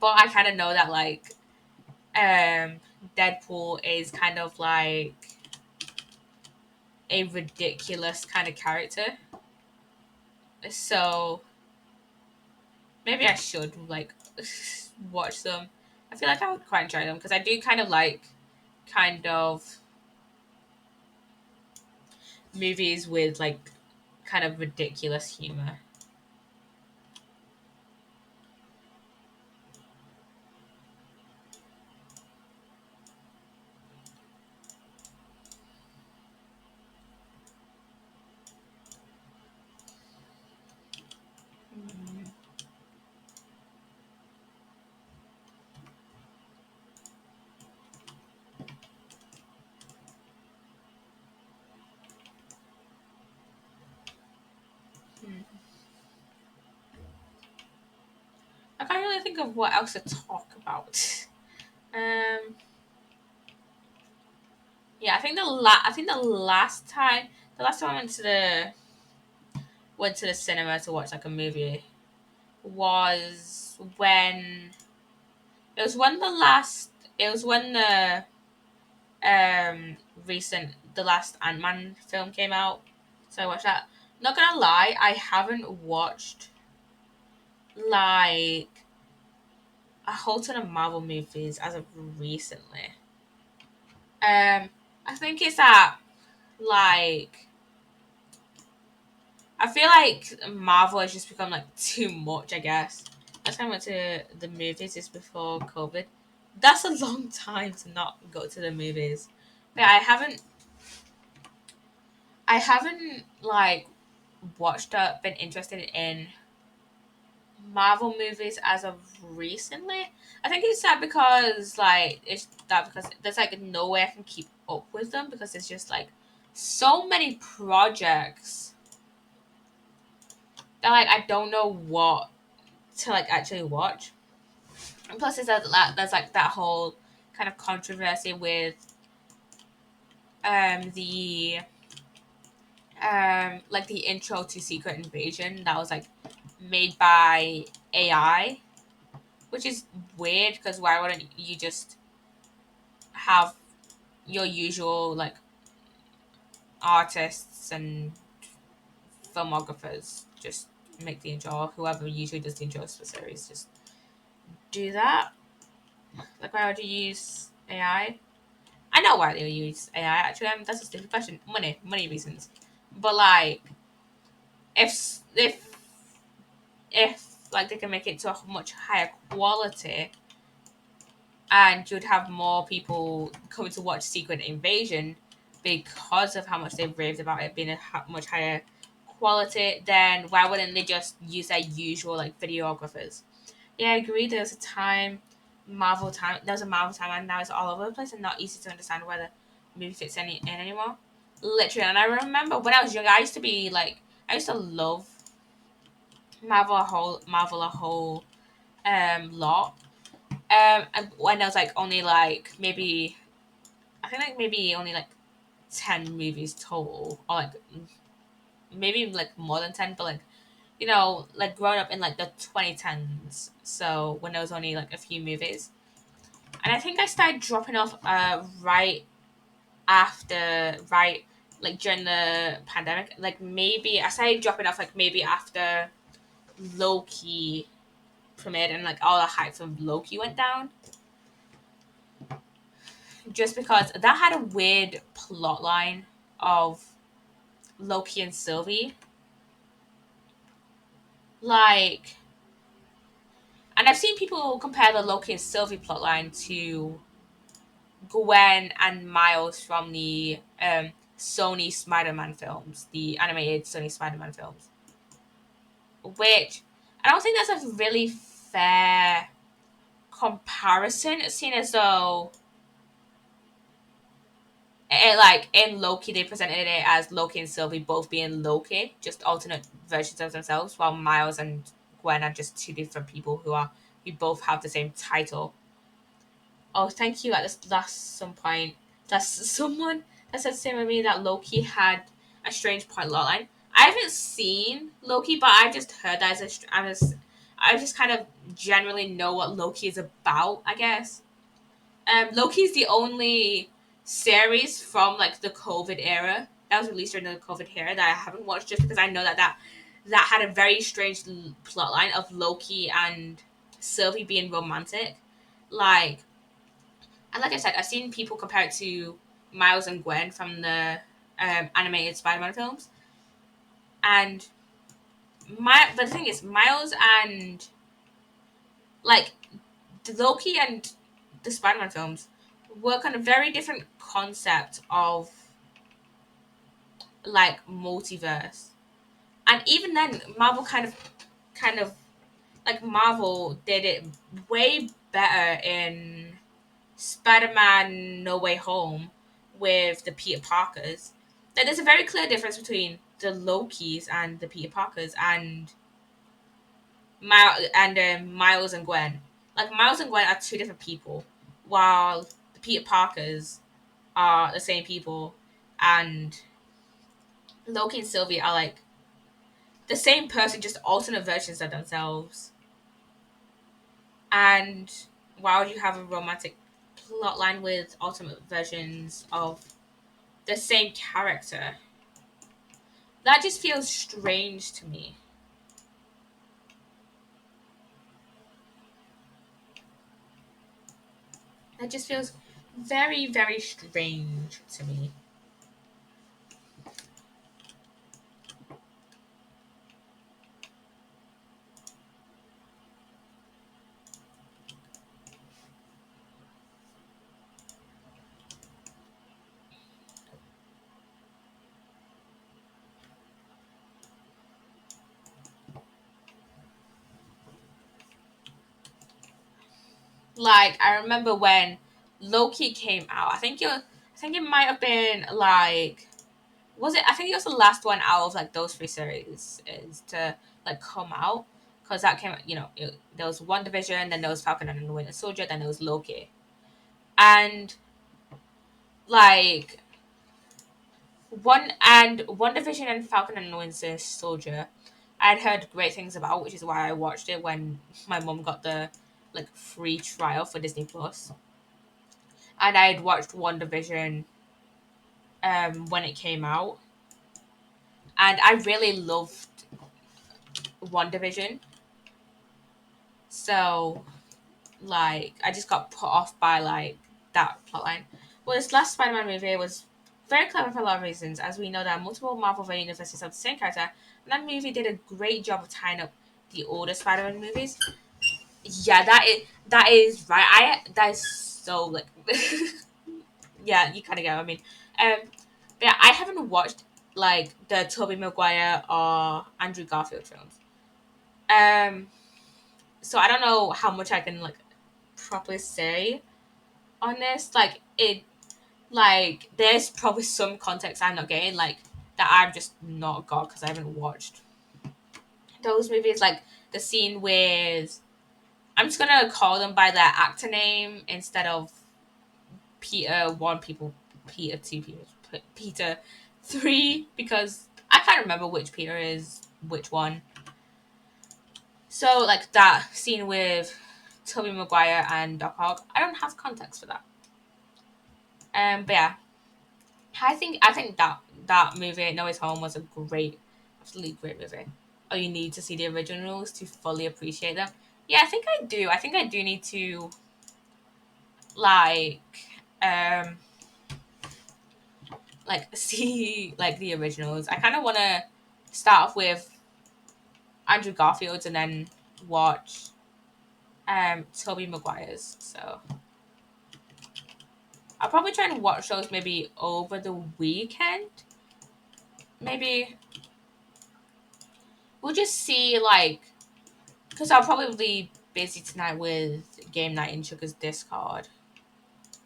but I kind of know that like Deadpool is kind of like a ridiculous kind of character. So maybe I should like watch them. I feel like I would quite enjoy them because I do kind of like kind of movies with like kind of ridiculous humor. Mm. Hmm. I can't really think of what else to talk about. Um, yeah, I think the last time I went to the cinema to watch like a movie was when it was when the last it was when um the last Ant-Man film came out. So I watched that. Not gonna lie, I haven't watched like a whole ton of Marvel movies as of recently. I think it's that like I feel like Marvel has just become like too much. I guess last time I went to the movies is before COVID. That's a long time to not go to the movies. But I haven't like watched or been interested in Marvel movies as of recently. I think it's that because like it's that because there's like no way I can keep up with them because it's just like so many projects that like I don't know what to like actually watch. And plus, there's like that whole kind of controversy with the like the intro to Secret Invasion that was like made by AI, which is weird because why wouldn't you just have your usual like artists and filmographers just make the intro, or whoever usually does the intros for series just do that? Like, why would you use AI? I know why they would use AI. Actually, that's a stupid question. Money reasons. But like, if like they can make it to a much higher quality, and you'd have more people coming to watch Secret Invasion because of how much they've raved about it being a much higher quality, then why wouldn't they just use their usual like videographers? Yeah, I agree. There was a time, Marvel time. There was a Marvel time, and now it's all over the place and not easy to understand whether the movie fits in anymore. Literally, and I remember when I was young, I used to be like, I used to love Marvel a whole lot. And when there was like only like maybe, I think like maybe only like 10 movies total, or like maybe like more than 10, but like like growing up in like the 2010s, so when there was only like a few movies. And I think I started dropping off right like during the pandemic. Like maybe I started dropping off like maybe after Loki premiered and like all the hype from Loki went down. Just because that had a weird plot line of Loki and Sylvie. Like, and I've seen people compare the Loki and Sylvie plotline to Gwen and Miles from the Sony Spider-Man films, the animated Sony Spider-Man films, which I don't think that's a really fair comparison. Seeing as though like in Loki, they presented it as Loki and Sylvie both being Loki, just alternate versions of themselves, while Miles and Gwen are just two different people who both have the same title. Oh, thank you. At this last some point, that's someone that said the same with me that Loki had a strange plot line. I haven't seen Loki, but I've just heard that I just kind of generally know what Loki is about. I guess. Loki is the only series from like the COVID era that was released during the COVID era that I haven't watched, just because I know that had a very strange plot line of Loki and Sylvie being romantic, like. And like I said, I've seen people compare it to Miles and Gwen from the animated Spider-Man films, and but the thing is, Miles and like Loki and the Spider-Man films work on a very different concept of like multiverse. And even then, Marvel kind of like Marvel did it way better in Spider-Man No Way Home with the Peter Parkers. Like, there's a very clear difference between the Lokis and the Peter Parkers and Miles and Gwen. Like, Miles and Gwen are two different people, while the Peter Parkers are the same people, and Loki and Sylvie are like the same person, just alternate versions of themselves. And why would you have a romantic plotline with alternate versions of the same character? That just feels strange to me. That just feels very, very strange to me. Like, I remember when Loki came out. I think it might have been like was it? I think it was the last one out of like those three series is to like come out because that came. There was One Division, then there was Falcon and the Winter Soldier, then there was Loki, and like One Division and Falcon and the Winter Soldier, I'd heard great things about, which is why I watched it when my mum got the like free trial for Disney Plus, and I had watched One Division when it came out, and I really loved One Division. So like I just got put off by like that plotline. Well, this last Spider-Man movie was very clever for a lot of reasons, as we know that multiple Marvel universes have the same character, and that movie did a great job of tying up the older Spider-Man movies. Yeah, that is right. I that is so like yeah, you kind of get what I mean. Um, but yeah, I haven't watched like the Tobey Maguire or Andrew Garfield films. Um, so I don't know how much I can like properly say on this. Like there's probably some context I'm not getting, like that I've just not got because I haven't watched those movies. Like the scene with, I'm just gonna call them by their actor name instead of Peter one, people Peter two, Peter three, because I can't remember which Peter is which one. So like that scene with Tobey Maguire and Doc Ock, I don't have context for that. But yeah, I think that movie No Way Home was a great, absolutely great movie. Oh, you need to see the originals to fully appreciate them. Yeah, I think I do. I think I do need to like um see like the originals. I kind of want to start off with Andrew Garfield's and then watch Toby Maguire's. So I'll probably try and watch those maybe over the weekend. Maybe we'll just see like, because I'll probably be busy tonight with game night in Sugar's Discord.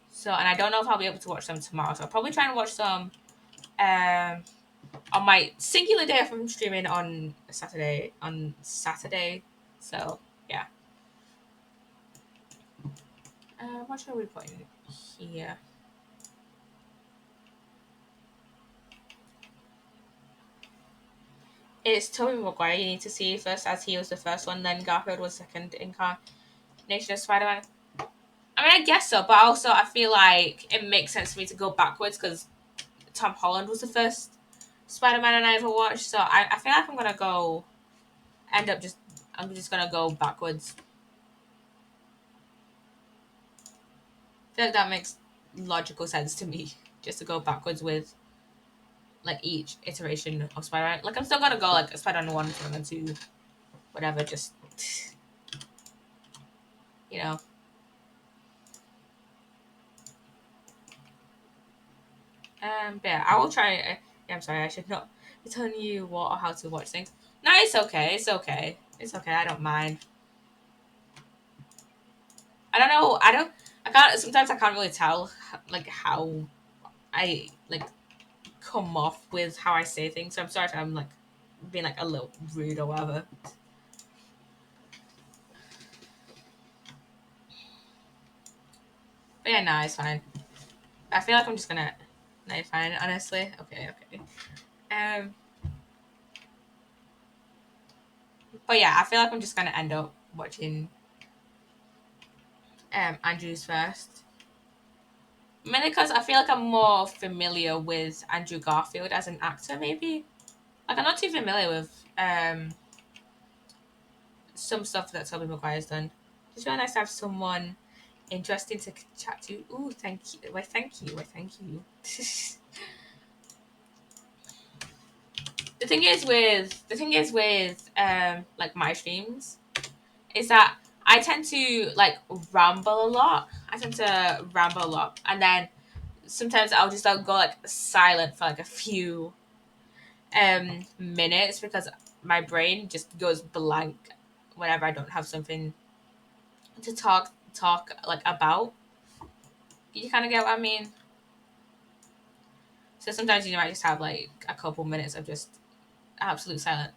So, and I don't know if I'll be able to watch them tomorrow. So I'll probably try and watch some um on my singular day if I'm streaming on Saturday. On Saturday. So yeah. What should we put in here? It's Tobey Maguire you need to see first, as he was the first one, then Garfield was second incarnation of Spider-Man. I mean, I guess so, but also I feel like it makes sense for me to go backwards because Tom Holland was the first Spider-Man and I ever watched. So I feel like I'm just gonna go backwards. I feel like that makes logical sense to me, just to go backwards with like each iteration of Spider-Man. Like I'm still gonna go like Spider-Man 1, Spider-Man 2, whatever, just you know. But yeah, I will try. Yeah, I'm sorry, I should not be telling you what or how to watch things. No, it's okay. It's okay. It's okay. I don't mind. I don't know. I don't. I can't. Sometimes I can't really tell like how I like come off with how I say things. So I'm sorry if I'm like being like a little rude or whatever. But yeah, no, it's fine. I feel like I'm just gonna. No, you're fine. Honestly, okay, okay. Um, but yeah, I feel like I'm just gonna end up watching Andrew's first. Mainly because I feel like I'm more familiar with Andrew Garfield as an actor, maybe. Like I'm not too familiar with some stuff that Tobey Maguire's done. It's really nice to have someone interesting to chat to. Ooh, thank you. Why, thank you. Why, thank you. the thing is with like my streams is that I tend to like ramble a lot. I tend to ramble a lot, and then sometimes I'll just like go like silent for like a few minutes because my brain just goes blank whenever I don't have something to talk like about. You kind of get what I mean? So sometimes you might just have like a couple minutes of just absolute silence.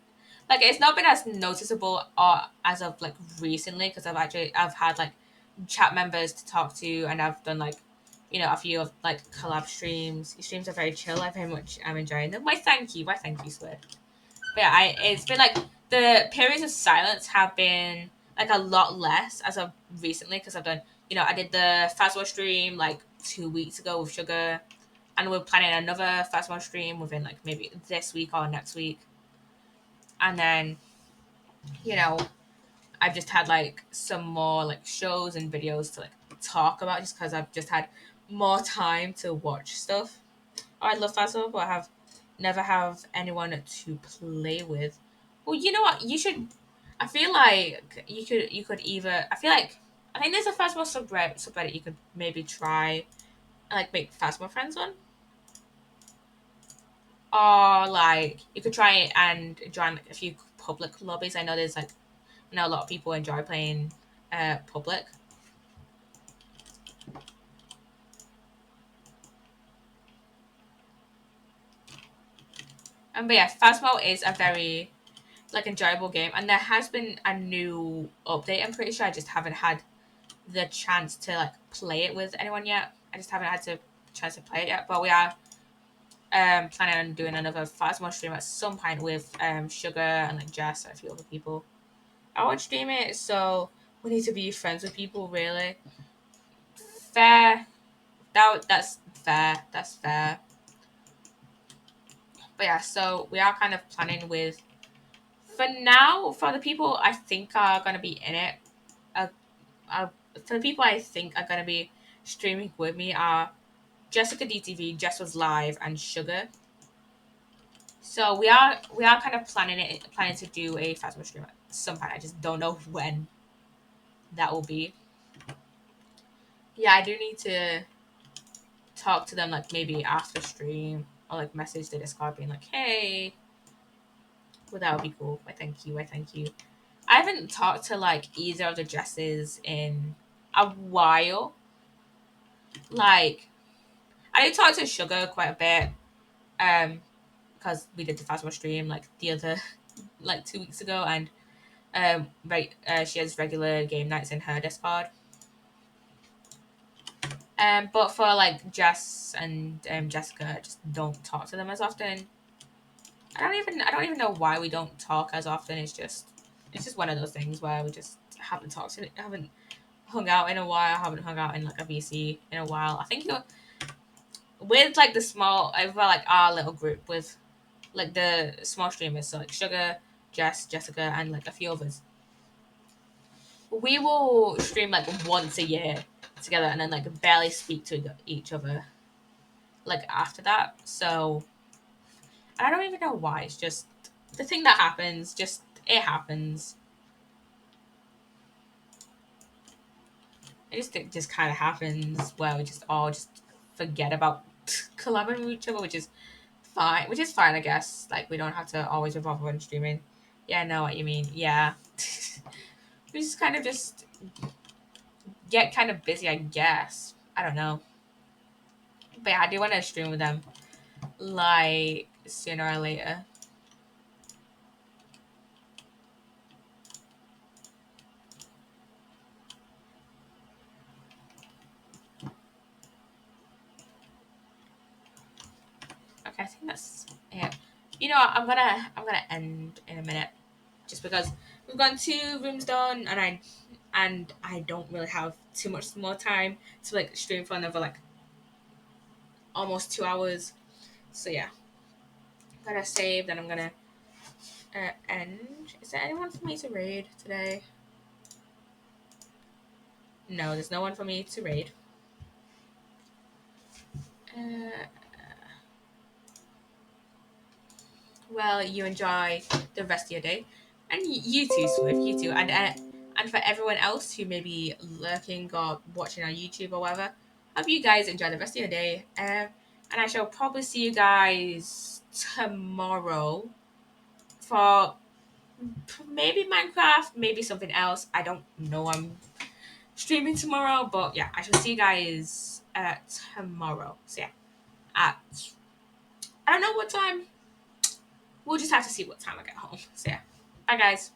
Like it's not been as noticeable or as of like recently because I've had like chat members to talk to, and I've done like a few of like collab streams. Your streams are very chill. I very much am enjoying them. Why thank you, Swear. But yeah, it's been like the periods of silence have been like a lot less as of recently because I've done I did the Fazwa stream like 2 weeks ago with Sugar, and we're planning another Fazwa stream within like maybe this week or next week, and then you know I've just had like some more like shows and videos to like talk about just because I've just had more time to watch stuff. Oh, I love Fazwa, but I have never have anyone to play with. Well, you know what? You should. I feel like you could either. I think there's a Phasmo subreddit you could maybe try and like make Phasmo friends on, or like you could try and join like a few public lobbies. I know a lot of people enjoy playing public. But yeah, Phasmo is a very like enjoyable game, and there has been a new update. I'm pretty sure I just haven't had the chance to like play it with anyone yet. I just haven't had the chance to play it yet. But we are planning on doing another Phasmo stream at some point with Sugar and like Jess and a few other people. I won't stream it, so we need to be friends with people. Really fair. That's fair. That's fair. But yeah, so we are kind of planning with for now for the people I think are gonna be in it. Uh, uh, for the people I think are gonna be streaming with me are Jessica DTV, Jess was live, and Sugar. So we are kind of planning to do a Phasma stream at some point. I just don't know when that will be. Yeah, I do need to talk to them like maybe after stream or like message the Discord being like, hey, well that would be cool. I thank you. I thank you. I haven't talked to like either of the Jesses in a while. Like I did talk to Sugar quite a bit. Because we did the Phasma stream like the other like 2 weeks ago, and she has regular game nights in her Discord. But for like Jess and Jessica, I just don't talk to them as often. I don't even know why we don't talk as often. It's just one of those things where we just haven't hung out in a while. Haven't hung out in like a VC in a while. I think you're with like the small over like our little group with like the small streamers, so like Sugar, Jess, Jessica, and like a few others. We will stream like once a year together and then like barely speak to each other like after that. So I don't even know why. It's just the thing that happens. Just it happens. It just kind of happens where we just all just forget about collaborating with each other, which is fine. Which is fine, I guess. Like we don't have to always revolve around streaming. Yeah, I know what you mean. Yeah, we just kind of just get kind of busy, I guess. I don't know. But yeah, I do want to stream with them like sooner or later. Okay, I think that's it. You know what? I'm gonna end in a minute, just because we've gone 2 rooms done, and I don't really have too much more time to like stream for another like almost 2 hours. So yeah, I'm gonna save. Then I'm gonna end. Is there anyone for me to raid today? No, there's no one for me to raid. Uh, well, you enjoy the rest of your day, and you too, Swift. You too, and for everyone else who may be lurking or watching on YouTube or whatever, hope you guys enjoy the rest of your day. And I shall probably see you guys tomorrow for maybe Minecraft, maybe something else. I don't know. I'm streaming tomorrow, but yeah, I shall see you guys tomorrow. So yeah, at I don't know what time. We'll just have to see what time I get home. So yeah. Bye guys.